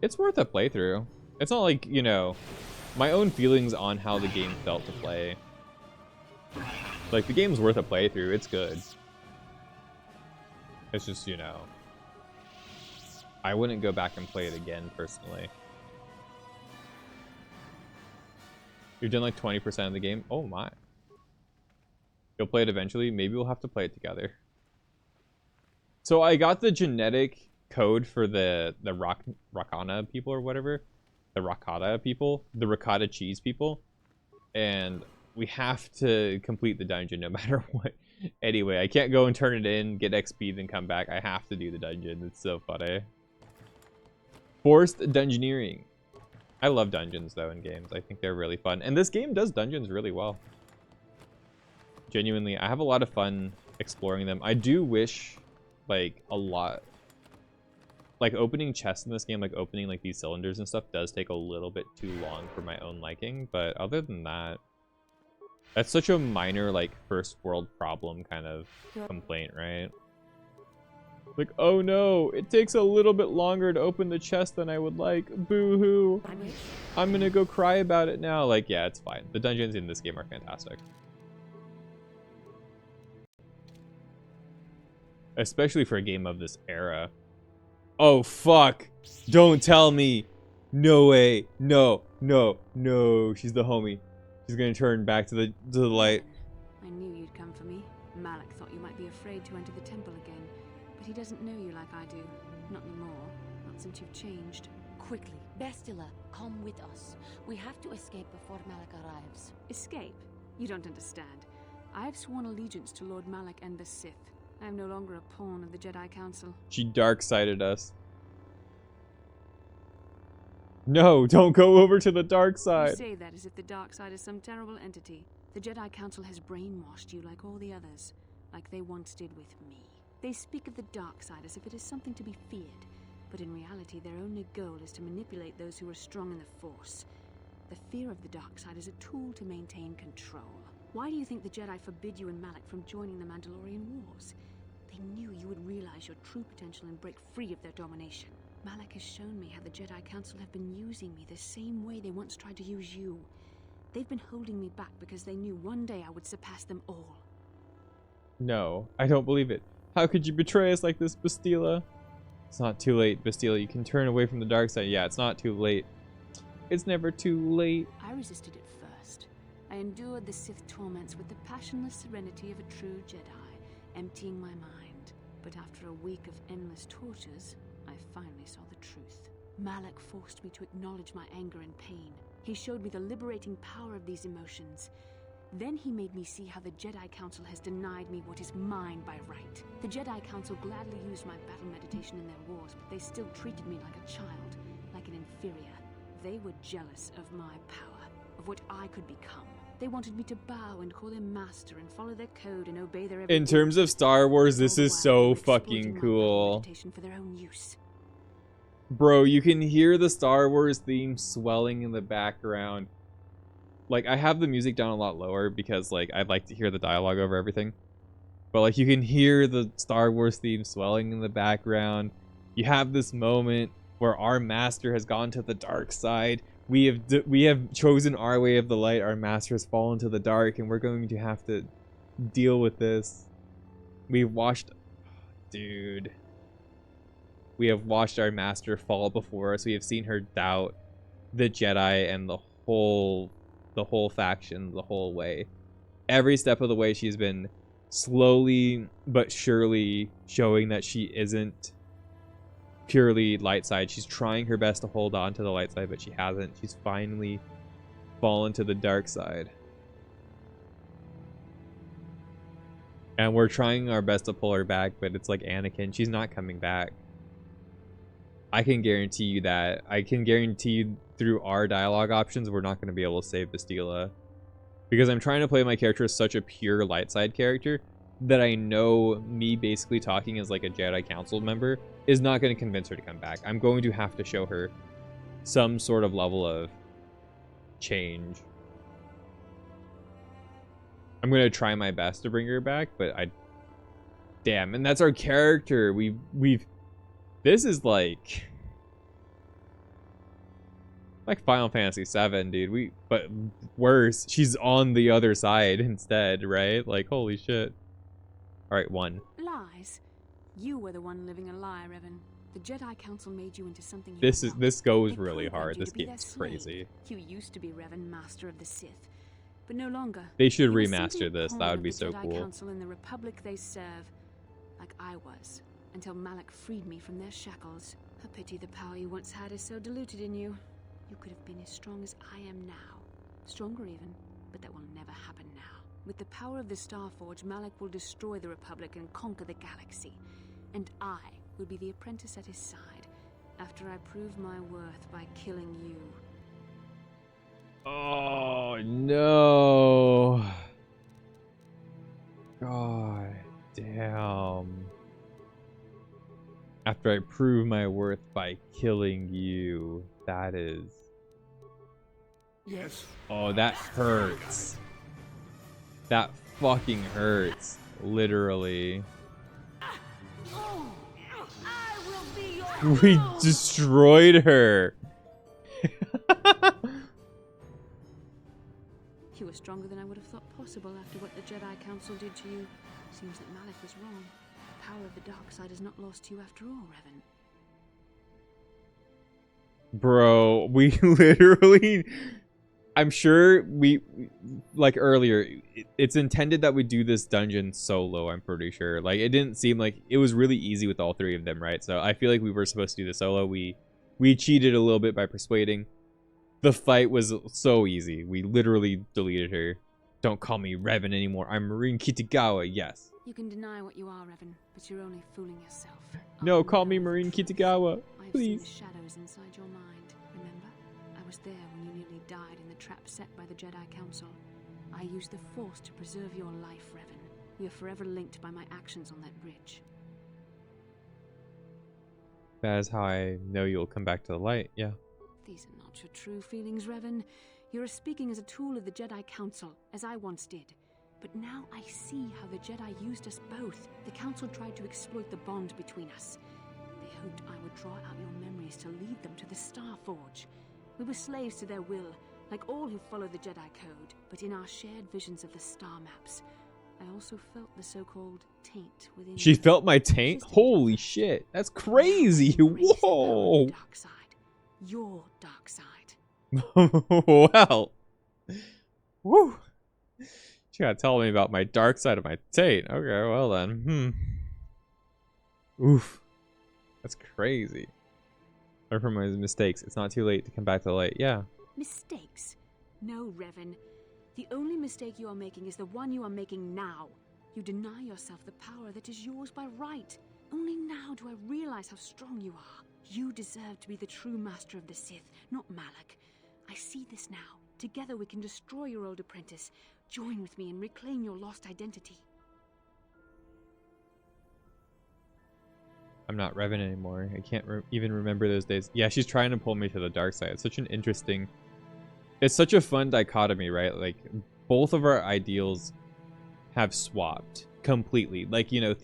It's worth a playthrough. It's not like, you know, my own feelings on how the game felt to play. Like, the game's worth a playthrough. It's good. It's just, you know, I wouldn't go back and play it again, personally. You've done like 20% of the game? Oh my. You'll play it eventually? Maybe we'll have to play it together. So I got the genetic code for the Rakana people or whatever. The Rakata people. The Rakata cheese people. And we have to complete the dungeon no matter what. Anyway, I can't go and turn it in, get XP, then come back. I have to do the dungeon. It's so funny. Forced dungeoneering. I love dungeons, though, in games. I think they're really fun. And this game does dungeons really well. Genuinely, I have a lot of fun exploring them. I do wish, like, a lot... Like, opening chests in this game, like, opening, like, these cylinders and stuff does take a little bit too long for my own liking. But other than that, that's such a minor, like, first world problem kind of complaint, right? Like, oh no, it takes a little bit longer to open the chest than I would like. Boo-hoo. I'm gonna go cry about it now. Like, yeah, it's fine. The dungeons in this game are fantastic. Especially for a game of this era. Oh, fuck. Don't tell me. No way. No, no, no. She's the homie. She's gonna turn back to the light. I knew you'd come for me. Malik thought you might be afraid to enter the temple again. But he doesn't know you like I do. Not anymore. Not since you've changed. Quickly, Bastilla, come with us. We have to escape before Malik arrives. Escape? You don't understand. I have sworn allegiance to Lord Malik and the Sith. I am no longer a pawn of the Jedi Council. She dark-sided us. No, don't go over to the dark You side. say that as if the dark side is some terrible entity. The Jedi Council has brainwashed you like all the others, like they once did with me. They speak of the dark side as if it is something to be feared, but in reality their only goal is to manipulate those who are strong in the Force. The fear of the dark side is a tool to maintain control. Why do you think the Jedi forbid you and Malak from joining the Mandalorian Wars? They knew you would realize your true potential and break free of their domination. Malak has shown me how the Jedi Council have been using me the same way they once tried to use you. They've been holding me back because they knew one day I would surpass them all. No, I don't believe it. How could you betray us like this, Bastilla? It's not too late, Bastilla. You can turn away from the dark side. Yeah, it's not too late. It's never too late. I resisted at first. I endured the Sith torments with the passionless serenity of a true Jedi, emptying my mind. But after a week of endless tortures, I finally saw the truth. Malak forced me to acknowledge my anger and pain. He showed me the liberating power of these emotions. Then he made me see how the Jedi Council has denied me what is mine by right. The Jedi Council gladly used my battle meditation in their wars, but they still treated me like a child, like an inferior. They were jealous of my power, of what I could become. They wanted me to bow and call them master and follow their code and obey their every In terms of Star Wars, this is so fucking my battle cool. meditation for their own use. Bro, you can hear the Star Wars theme swelling in the background. Like, I have the music down a lot lower because, like, I'd like to hear the dialogue over everything. But, like, you can hear the Star Wars theme swelling in the background. You have this moment where our master has gone to the dark side. We have chosen our way of the light. Our master has fallen to the dark, and we're going to have to deal with this. We've watched... Dude... We have watched our master fall before us. We have seen her doubt the Jedi and the whole faction the whole way. Every step of the way, she's been slowly but surely showing that she isn't purely light side. She's trying her best to hold on to the light side, but she hasn't. She's finally fallen to the dark side. And we're trying our best to pull her back, but it's like Anakin. She's not coming back. I can guarantee you that. I can guarantee you through our dialogue options, we're not going to be able to save Bastilla. Because I'm trying to play my character as such a pure light side character that I know me basically talking as like a Jedi Council member is not going to convince her to come back. I'm going to have to show her some sort of level of change. I'm going to try my best to bring her back, but damn, and that's our character. We've this is like Final Fantasy VII, dude. But worse. She's on the other side instead, right? Like, holy shit. All right, 1. Lies? You were the one living a lie, Revan. The Jedi Council made you into something you This goes They really programmed hard. you This to be their game's slave. crazy. You used to be Revan, Master of the Sith, but no longer. They should You were remaster simply a this. pawn That would of be the so Jedi cool. Council and the Republic they serve, like I was, until Malak freed me from their shackles. A pity the power you once had is so diluted in you. You could have been as strong as I am now. Stronger even, but that will never happen now. With the power of the Starforge, Malak will destroy the Republic and conquer the galaxy. And I will be the apprentice at his side, after I prove my worth by killing you. Oh, no. God damn. After I prove my worth by killing you. That is... Yes. Oh, that hurts. That fucking hurts. Literally. We destroyed her. You were stronger than I would have thought possible after what the Jedi Council did to you. Seems that Malak was wrong. The power of the dark side is not lost to you after all, Revan. Bro, we literally... I'm sure we... Like earlier, it's intended that we do this dungeon solo, I'm pretty sure. Like, it didn't seem like... It was really easy with all 3 of them, right? So I feel like we were supposed to do the solo. We cheated a little bit by persuading. The fight was so easy. We literally deleted her. Don't call me Revan anymore. I'm Marine Kitagawa, yes. You can deny what you are, Revan, but you're only fooling yourself. No, I call me know the Marine truth. Kitagawa, I've seen please. the shadows inside your mind, remember? was there when you nearly died in the trap set by the Jedi Council. I used the Force to preserve your life, Revan. We are forever linked by my actions on that bridge. That is how I know you'll come back to the light, yeah. These are not your true feelings, Revan. You are speaking as a tool of the Jedi Council, as I once did. But now I see how the Jedi used us both. The Council tried to exploit the bond between us. They hoped I would draw out your memories to lead them to the Star Forge. We were slaves to their will, like all who follow the Jedi Code, but in our shared visions of the star maps, I also felt the so-called taint within She you. felt my taint? Holy shit. That's crazy. Whoa. Dark side. Your dark side. Well. Woo. She gotta tell me about my dark side of my taint. Okay, well then. Oof. That's crazy. Learn from my mistakes. It's not too late to come back to the light. Yeah. Mistakes? No, Revan. The only mistake you are making is the one you are making now. You deny yourself the power that is yours by right. Only now do I realize how strong you are. You deserve to be the true master of the Sith, not Malak. I see this now. Together we can destroy your old apprentice. Join with me and reclaim your lost identity. I'm not Revan anymore. I can't even remember those days. Yeah, she's trying to pull me to the dark side. It's such an interesting... It's such a fun dichotomy, right? Like, both of our ideals have swapped completely. Like, you know,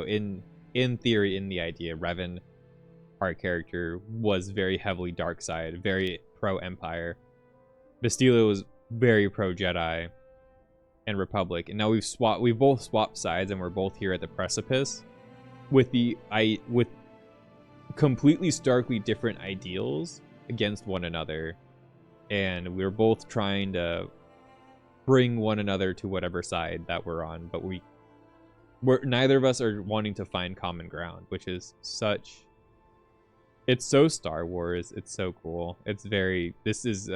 in theory, in the idea, Revan, our character, was very heavily dark side, very pro-Empire. Bastilla was very pro-Jedi and Republic. And now we've both swapped sides, and we're both here at the precipice with completely starkly different ideals against one another, and we're both trying to bring one another to whatever side that we're on, but we're neither of us are wanting to find common ground, which is such... It's so Star Wars. It's so cool. It's very... This is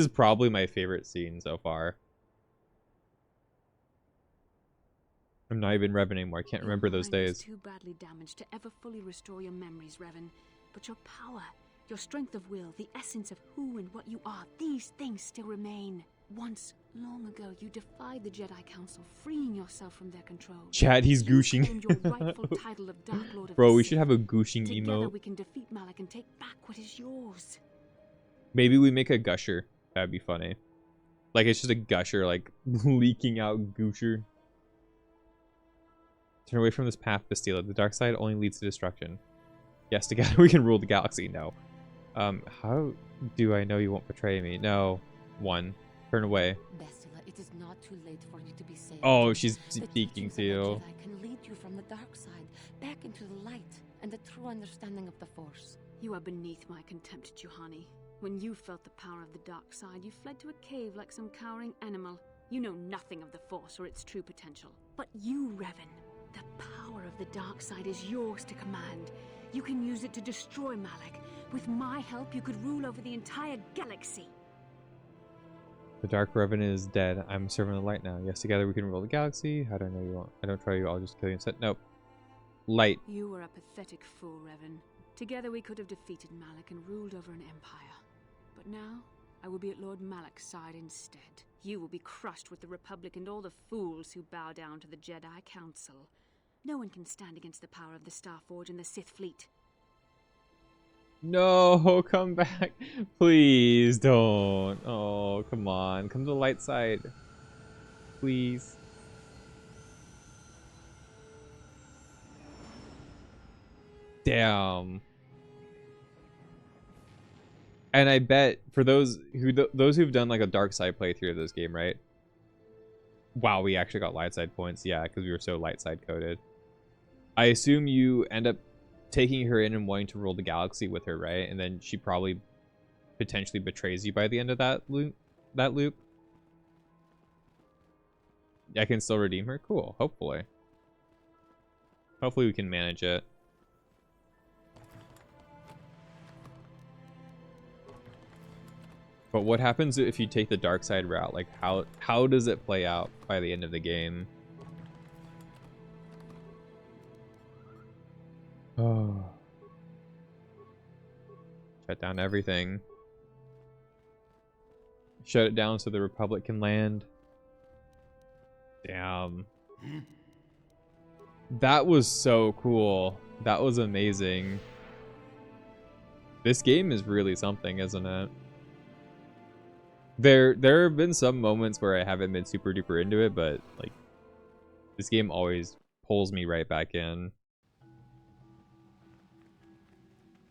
probably my favorite scene so far. I'm not even Revan anymore. I can't remember those Your mind days. is too badly damaged to ever fully restore your memories, Revan. But your power, your strength of will, the essence of who and what you are, these things still remain. Once, long ago, you defied the Jedi Council, freeing yourself from their control. Chat, he's You gooshing. claimed your rightful title of Dark Lord of Bro, the we Sith. should have a gooshing Together emote. we can defeat Malak and take back what is yours. Maybe we make a gusher. That'd be funny. Like, it's just a gusher, like, leaking out goosher. Turn away from this path, Bastilla. The dark side only leads to destruction. Yes, together we can rule the galaxy. No. How do I know you won't betray me? No. One. Turn away. Bastilla, it is not too late for you to be saved. Oh, she's The speaking teachings to of the you. Jedi can lead you from the dark side, back into the light, and the true understanding of the Force. You are beneath my contempt, Juhani. When you felt the power of the dark side, you fled to a cave like some cowering animal. You know nothing of the Force or its true potential. But you, Revan, the power of the dark side is yours to command. You can use it to destroy Malak. With my help, you could rule over the entire galaxy. The dark Revan is dead. I'm serving the light now. Yes, together we can rule the galaxy. How do I know you won't? I don't try you. I'll just kill you instead. Nope. Light. You were a pathetic fool, Revan. Together we could have defeated Malak and ruled over an empire. But now, I will be at Lord Malak's side instead. You will be crushed with the Republic and all the fools who bow down to the Jedi Council. No one can stand against the power of the Star Forge and the Sith fleet. No, come back. Please don't. Oh, come on. Come to the light side. Please. Damn. And I bet for those who've done like a dark side playthrough of this game, right? Wow, we actually got light side points. Yeah, because we were so light side coded. I assume you end up taking her in and wanting to rule the galaxy with her, right? And then she probably potentially betrays you by the end of that loop. I can still redeem her? Cool, hopefully. Hopefully we can manage it. But what happens if you take the dark side route? Like, how does it play out by the end of the game? Oh. Shut down everything. Shut it down so the Republic can land. Damn. That was so cool. That was amazing. This game is really something, isn't it? There have been some moments where I haven't been super duper into it, but like this game always pulls me right back in.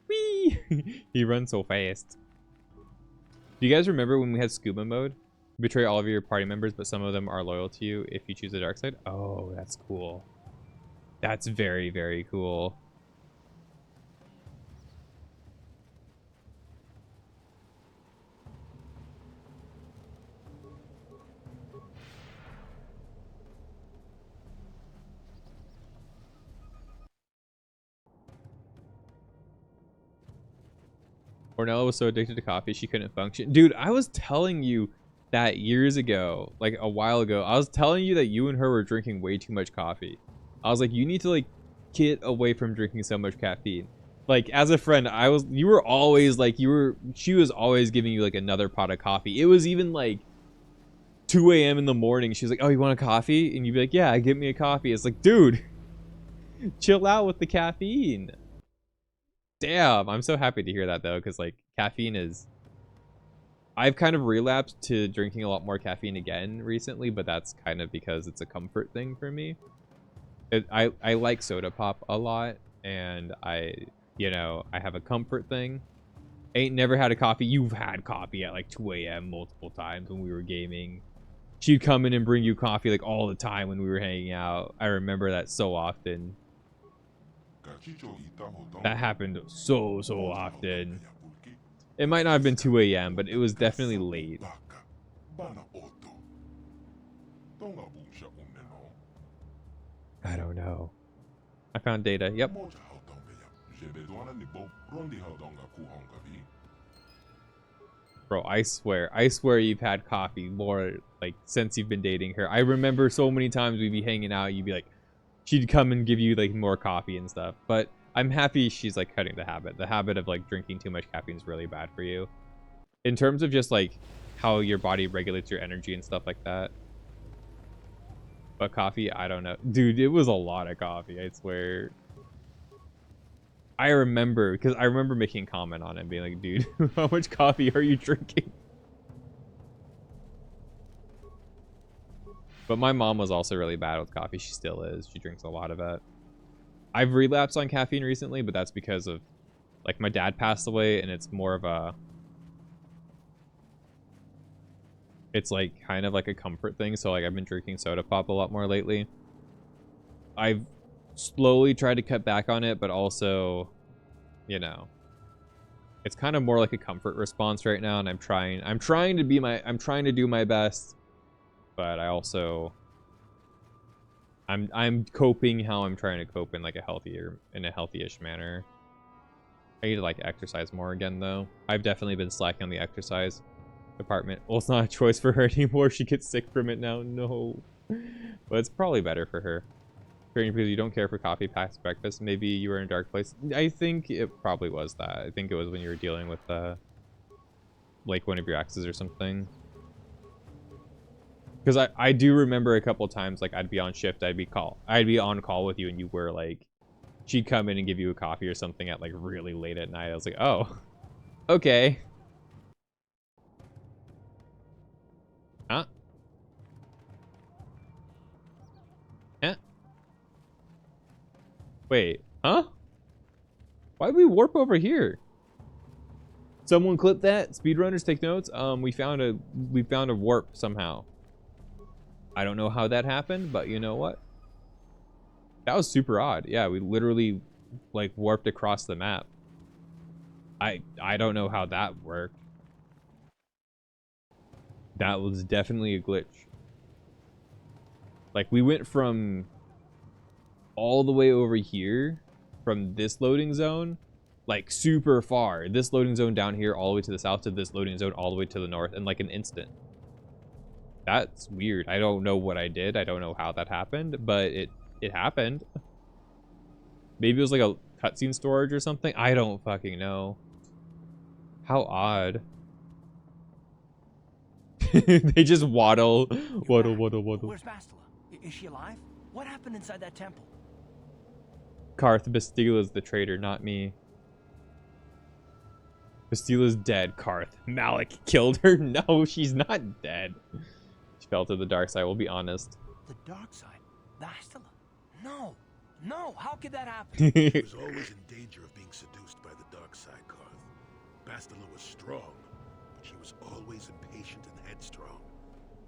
Whee! He runs so fast. Do you guys remember when we had scuba mode? Betray all of your party members, but some of them are loyal to you if you choose the dark side. Oh, that's cool. That's very, very cool. Ornella was so addicted to coffee she couldn't function. Dude, I was telling you that years ago, like a while ago. I was telling you that you and her were drinking way too much coffee. I was like, you need to like get away from drinking so much caffeine. Like as a friend, you were always like, she was always giving you like another pot of coffee. It was even like 2 a.m. in the morning. She was like, oh, you want a coffee? And you'd be like, yeah, get me a coffee. It's like, dude, chill out with the caffeine. Damn, I'm so happy to hear that though, because like caffeine is... I've kind of relapsed to drinking a lot more caffeine again recently, but that's kind of because it's a comfort thing for me. I like soda pop a lot, and I have a comfort thing. Ain't never had a coffee. You've had coffee at like 2 a.m. multiple times when we were gaming. She'd come in and bring you coffee like all the time when we were hanging out. I remember that so often. That happened so often. It might not have been 2 a.m., but it was definitely late. I don't know. I found data. Yep. Bro, I swear you've had coffee more like since you've been dating her. I remember so many times we'd be hanging out, you'd be like, she'd come and give you like more coffee and stuff. But I'm happy she's like cutting the habit. The habit of like drinking too much caffeine is really bad for you. In terms of just like how your body regulates your energy and stuff like that. But coffee, I don't know. Dude, it was a lot of coffee, I swear. I remember, because I remember making a comment on it and being like, dude, how much coffee are you drinking? But my mom was also really bad with coffee. She still is. She drinks a lot of it. I've relapsed on caffeine recently, but that's because of, like, my dad passed away, and it's more of a... It's, like, kind of like a comfort thing. So, like, I've been drinking soda pop a lot more lately. I've slowly tried to cut back on it, but also, you know, it's kind of more like a comfort response right now, and I'm trying to do my best, but I also I'm coping how I'm trying to cope in like a healthy-ish manner. I need to like exercise more again though. I've definitely been slacking on the exercise department. Well, it's not a choice for her anymore. She gets sick from it now. No. But it's probably better for her. Because you don't care for coffee past breakfast. Maybe you were in a dark place. I think it probably was that. I think it was when you were dealing with like one of your exes or something. Because I do remember a couple times like I'd be on shift, I'd be on call with you, and you were like, she'd come in and give you a coffee or something at like really late at night. I was like, oh, okay. Huh? Eh? Wait, huh? Why'd we warp over here? Someone clip that. Speedrunners take notes. We found a warp somehow. I don't know how that happened, but you know what? That was super odd. Yeah, we literally like warped across the map. I don't know how that worked. That was definitely a glitch. Like we went from all the way over here from this loading zone, like super far. This loading zone down here all the way to the south to this loading zone all the way to the north in like an instant. That's weird. I don't know what I did. I don't know how that happened, but it happened. Maybe it was like a cutscene storage or something. I don't fucking know. How odd. They just waddle, waddle, back. waddle, waddle. Where's Bastilla? Is she alive? What happened inside that temple? Karth, Bastilla's the traitor, not me. Bastilla's dead, Karth. Malik killed her. No, she's not dead. She fell to the dark side, we'll be honest. The dark side? Bastilla? No. No, how could that happen? He was always in danger of being seduced by the dark side, Karth. Bastilla was strong, but she was always impatient and headstrong.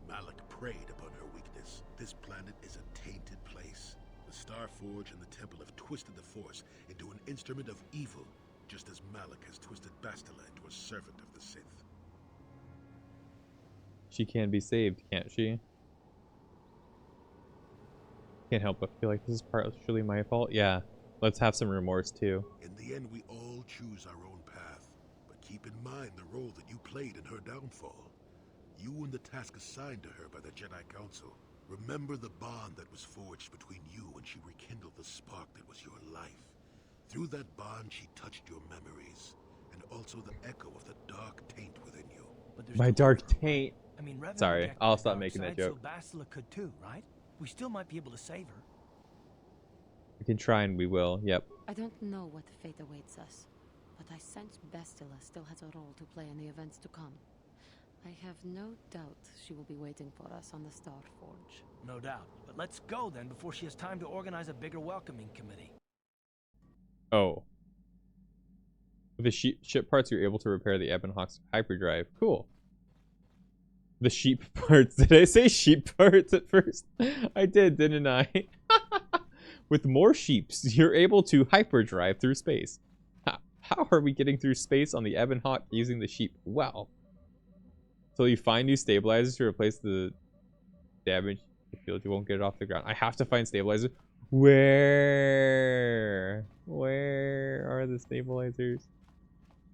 Malik preyed upon her weakness. This planet is a tainted place. The Star Forge and the Temple have twisted the Force into an instrument of evil, just as Malik has twisted Bastilla into a servant of the Sith. She can be saved, can't she? Can't help but feel like this is partially my fault. Yeah, let's have some remorse too. In the end, we all choose our own path, but keep in mind the role that you played in her downfall. You and the task assigned to her by the Jedi Council. Remember the bond that was forged between you when she rekindled the spark that was your life. Through that bond, she touched your memories, and also the echo of the dark taint within you. But there's My still dark hope. taint. I mean, Revan Sorry, rejected I'll the stop dark making that side, joke. So Bastilla could too, right? We still might be able to save her. We can try and we will, yep. I don't know what fate awaits us, but I sense Bastilla still has a role to play in the events to come. I have no doubt she will be waiting for us on the Star Forge. No doubt. But let's go then before she has time to organize a bigger welcoming committee. Oh. With the ship parts, you're able to repair the Ebonhawk's hyperdrive. Cool. The sheep parts. Did I say sheep parts at first? I did, didn't I? With more sheeps, you're able to hyperdrive through space. How are we getting through space on the Ebonhawk using the sheep? Well, so you find new stabilizers to replace the damage field. You won't get it off the ground. I have to find stabilizers. Where are the stabilizers?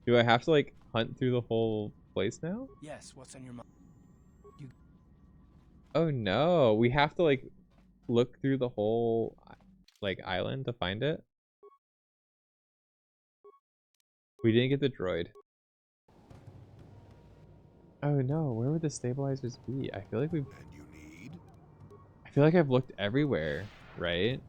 Do I have to like hunt through the whole place now? Yes, what's on your mind? Oh no, we have to like look through the whole like island to find it. We didn't get the droid. Oh no, where would the stabilizers be? I feel like we've... And you need? I feel like I've looked everywhere, right?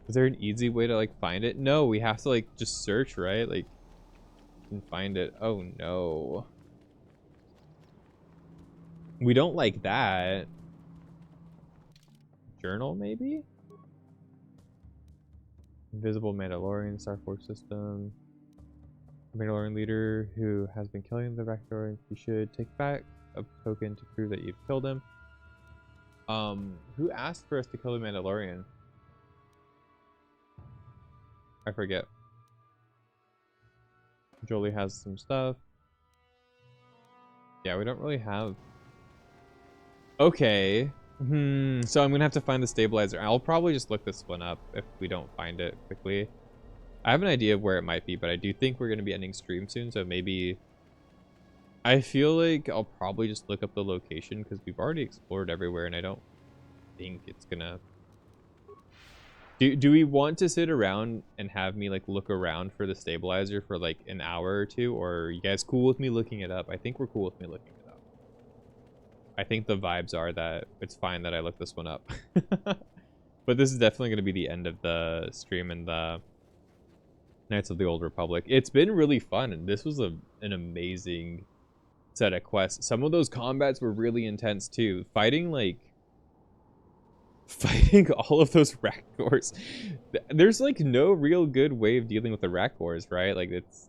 Is there an easy way to like find it? No, we have to like just search, right? Like, and find it. Oh no. We don't like that. Journal, maybe? Invisible Mandalorian, Star Force system. Mandalorian leader who has been killing the Rakdor. You should take back a token to prove that you've killed him. Who asked for us to kill the Mandalorian? I forget. Jolie has some stuff. Yeah, we don't really have... Okay. So I'm gonna have to find the stabilizer. I'll probably just look this one up if we don't find it quickly. I have an idea of where it might be, but I do think we're gonna be ending stream soon, so maybe... I feel like I'll probably just look up the location because we've already explored everywhere and I don't think it's gonna... Do we want to sit around and have me like look around for the stabilizer for like an hour or two, or are you guys cool with me looking it up? I think we're cool with me looking it up. I think the vibes are that it's fine that I look this one up. But this is definitely going to be the end of the stream in the Knights of the Old Republic. It's been really fun, and this was an amazing set of quests. Some of those combats were really intense too. Fighting all of those Rakdors. There's like no real good way of dealing with the Rakdors, right? Like it's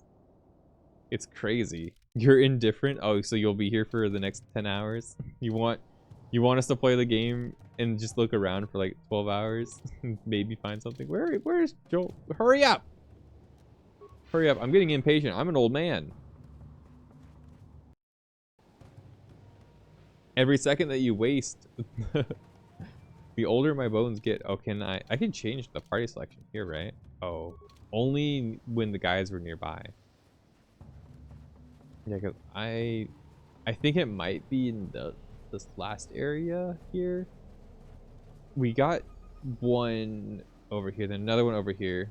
crazy. You're indifferent. Oh, so you'll be here for the next 10 hours? You want us to play the game and just look around for like 12 hours and maybe find something? Where's Joel? Hurry up. Hurry up. I'm getting impatient. I'm an old man. Every second that you waste, the older my bones get. Oh, I can change the party selection here, right? Oh, only when the guys were nearby. Yeah, cause I think it might be in this last area here. We got one over here, then another one over here.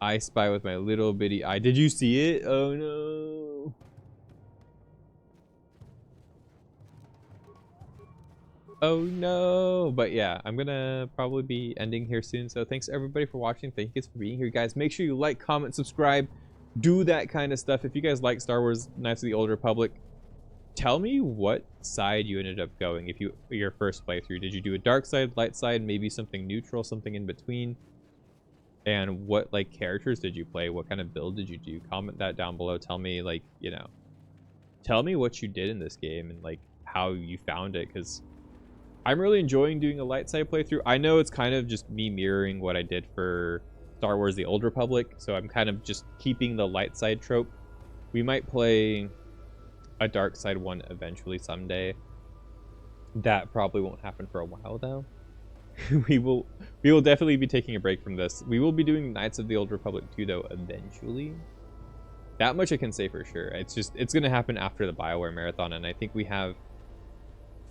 I spy with my little bitty eye. Did you see it? Oh no. Oh no. But yeah, I'm gonna probably be ending here soon. So thanks everybody for watching. Thank you guys for being here, guys. Make sure you like, comment, subscribe, do that kind of stuff. If you guys like Star Wars Knights of the Old Republic, tell me what side you ended up going. If your first playthrough, did you do a dark side, light side, maybe something neutral, something in between? And what like characters did you play? What kind of build did you do? Comment that down below. Tell me, like, you know, tell me what you did in this game and like how you found it, because I'm really enjoying doing a light side playthrough. I know it's kind of just me mirroring what I did for Star Wars The Old Republic, so I'm kind of just keeping the light side trope. We might play a dark side one eventually someday. That probably won't happen for a while though. we will definitely be taking a break from this. We will be doing Knights of the Old Republic 2 though eventually. That much I can say for sure. It's gonna happen after the BioWare marathon, and I think we have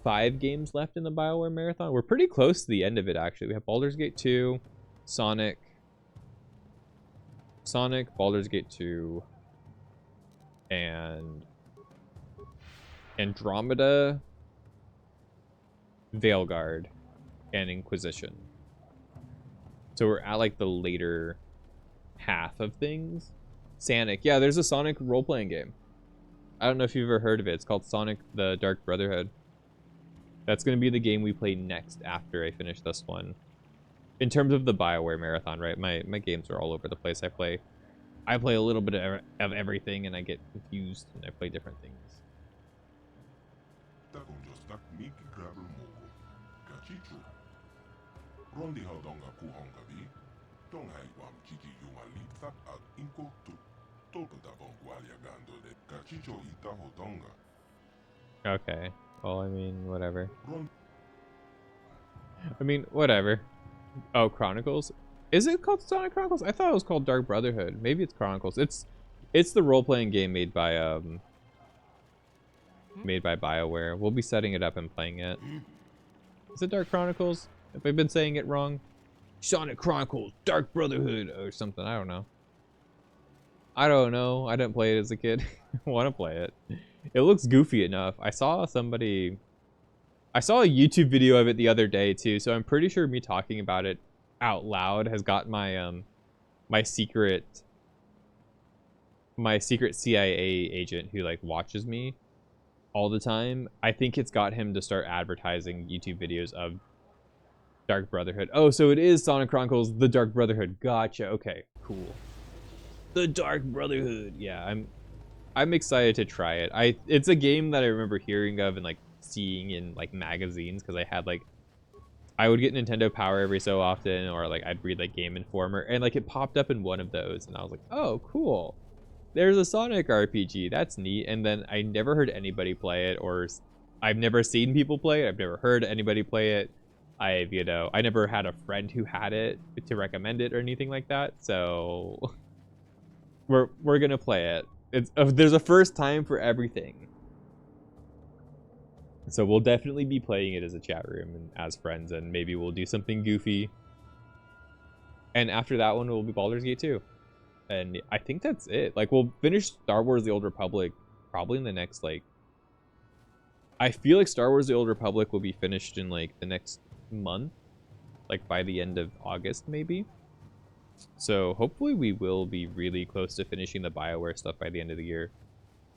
5 games left in the BioWare marathon. We're pretty close to the end of it actually. We have Baldur's Gate 2, Sonic, Baldur's Gate 2, and Andromeda, Veilguard, and Inquisition. So we're at like the later half of things. Sonic, yeah, there's a Sonic role-playing game. I don't know if you've ever heard of it. It's called Sonic the Dark Brotherhood. That's going to be the game we play next after I finish this one. In terms of the BioWare marathon, right? My games are all over the place. I play a little bit of everything, and I get confused, and I play different things. Okay. Well, I mean, whatever. Oh, Chronicles? Is it called Sonic Chronicles? I thought it was called Dark Brotherhood. Maybe it's Chronicles. It's the role-playing game made by BioWare. We'll be setting it up and playing it. Is it Dark Chronicles? If I've been saying it wrong. Sonic Chronicles, Dark Brotherhood, or something. I don't know. I didn't play it as a kid. I want to play it. It looks goofy enough. I saw a YouTube video of it the other day too, so I'm pretty sure me talking about it out loud has got my my secret CIA agent who like watches me all the time. I think it's got him to start advertising YouTube videos of Dark Brotherhood. Oh, so it is Sonic Chronicles The Dark Brotherhood. Gotcha. Okay, cool. The Dark Brotherhood. Yeah, I'm excited to try it. It's a game that I remember hearing of and like seeing in like magazines, because I would get Nintendo Power every so often, or like I'd read like Game Informer, and like it popped up in one of those, and I was like, oh, cool. There's a Sonic RPG. That's neat. And then I never heard anybody play it, or I've never seen people play it. I've never heard anybody play it. I never had a friend who had it to recommend it or anything like that. So we're gonna play it. There's a first time for everything. So we'll definitely be playing it as a chat room and as friends, and maybe we'll do something goofy. And after that one, it will be Baldur's Gate 2. And I think that's it. Like, we'll finish Star Wars The Old Republic probably in the next, like... I feel like Star Wars The Old Republic will be finished in, like, the next month. Like, by the end of August, maybe. So, hopefully we will be really close to finishing the BioWare stuff by the end of the year.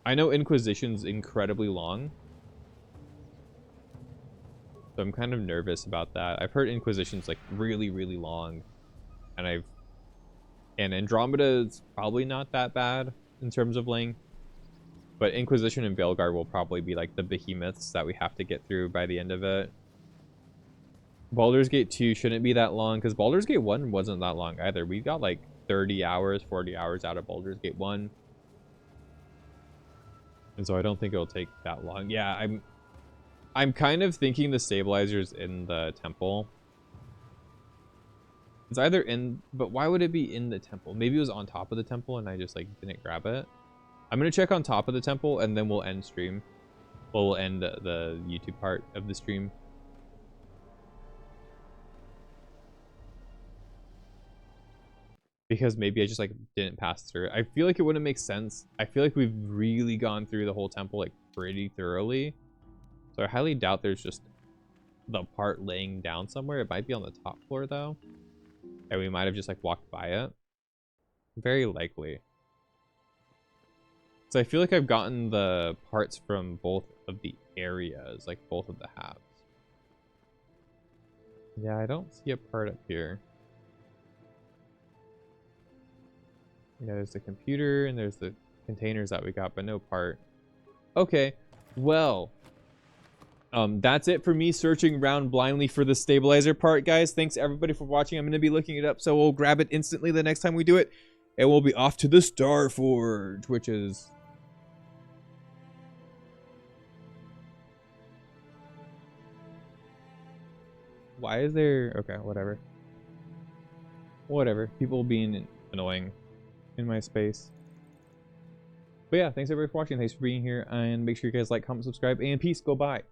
I know Inquisition's incredibly long. So I'm kind of nervous about that. I've heard Inquisition's, like, really, really long. And Andromeda is probably not that bad in terms of length. But Inquisition and Veilguard will probably be like the behemoths that we have to get through by the end of it. Baldur's Gate 2 shouldn't be that long, because Baldur's Gate 1 wasn't that long either. We got like 30 hours, 40 hours out of Baldur's Gate 1. And so I don't think it'll take that long. Yeah, I'm kind of thinking the stabilizer's in the temple. It's either in, but why would it be in the temple? Maybe it was on top of the temple and I just like didn't grab it. I'm gonna check on top of the temple and then we'll end stream. Well, we'll end the YouTube part of the stream. because maybe I just like didn't pass through it. I feel like it wouldn't make sense. I feel like we've really gone through the whole temple like pretty thoroughly. So I highly doubt there's just the part laying down somewhere. It might be on the top floor though. And we might have just like walked by it. Very likely. So I feel like I've gotten the parts from both of the areas, like both of the halves. Yeah, I don't see a part up here. Yeah, there's the computer and there's the containers that we got, but no part. Okay, well, that's it for me searching around blindly for the stabilizer part, guys. Thanks everybody for watching. I'm going to be looking it up, so we'll grab it instantly the next time we do it. And we'll be off to the Star Forge, which is... Why is there... Okay, whatever. Whatever. People being annoying in my space. But yeah, thanks everybody for watching. Thanks for being here. And make sure you guys like, comment, subscribe, and peace. Go bye.